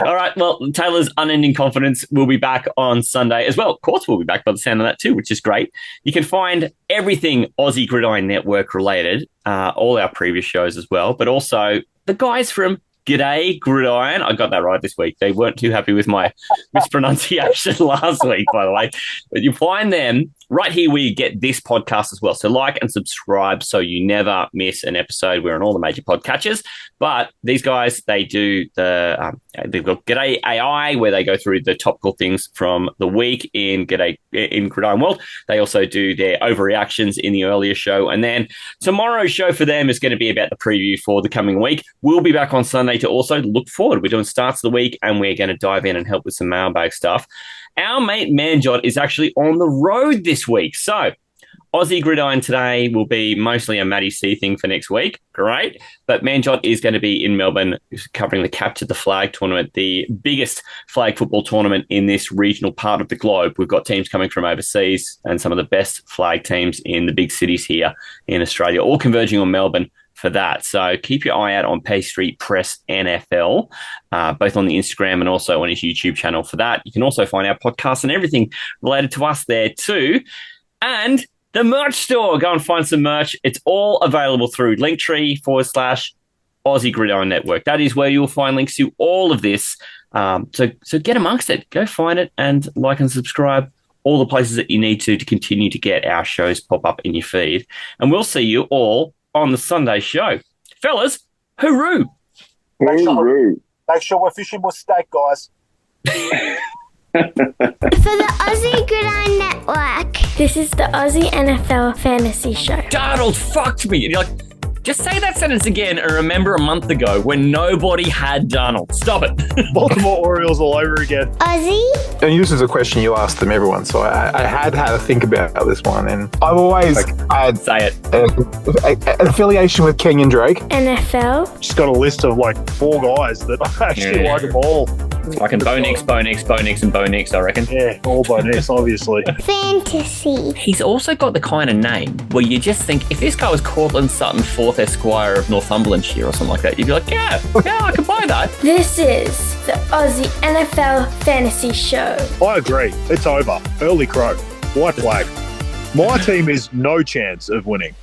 S4: All right. Well, Taylor's unending confidence will be back on Sunday as well. Courts will be back by the sound of that too, which is great. You can find everything Aussie Gridiron Network related, all our previous shows as well, but also the guys from G'day Gridiron. I got that right this week. They weren't too happy with my mispronunciation last week, by the way. But you find them right here where you get this podcast as well. So like and subscribe so you never miss an episode. We're on all the major podcatchers. But these guys, they do they've got G'day AI, where they go through the topical things from the week in Gridiron World. They also do their overreactions in the earlier show. And then tomorrow's show for them is going to be about the preview for the coming week. We'll be back on Sunday to also look forward. We're doing starts of the week, and we're going to dive in and help with some mailbag stuff. Our mate Manjot is actually on the road this week. So Aussie Gridiron today will be mostly a Matty C thing for next week. Great. But Manjot is going to be in Melbourne covering the Capture the Flag tournament, the biggest flag football tournament in this regional part of the globe. We've got teams coming from overseas and some of the best flag teams in the big cities here in Australia, all converging on Melbourne for that. So keep your eye out on Pay Street Press NFL, both on the Instagram and also on his YouTube channel for that. You can also find our podcast and everything related to us there too. And the merch store, go and find some merch. It's all available through Linktree / Aussie Gridiron Network. That is where you'll find links to all of this. So get amongst it. Go find it and like and subscribe. All the places that you need to continue to get our shows pop up in your feed. And we'll see you all on the Sunday show. Fellas, hooroo!
S6: Make sure we're fishing with steak, guys.
S1: For the Aussie Gridiron Network.
S2: This is the Aussie NFL Fantasy Show.
S4: Darnold fucked me. You're like, just say that sentence again and remember a month ago when nobody had Darnold. Stop it.
S5: Baltimore Orioles all over again.
S1: Aussie?
S3: And this is a question you asked them, everyone. So I had to think about this one. And I've always had
S4: Say it.
S3: an affiliation with Kenyon Drake.
S2: NFL.
S5: Just got a list of like 4 guys that I actually like them all.
S4: Fucking Bo Nix, and Bo Nix, I reckon.
S5: Yeah, all by Nix, obviously.
S1: Fantasy.
S4: He's also got the kind of name where you just think, if this guy was Cortland Sutton, 4th Esquire of Northumberlandshire or something like that, you'd be like, yeah, I could buy that.
S2: This is the Aussie NFL Fantasy Show.
S5: I agree. It's over. Early crow. White flag. My team is no chance of winning.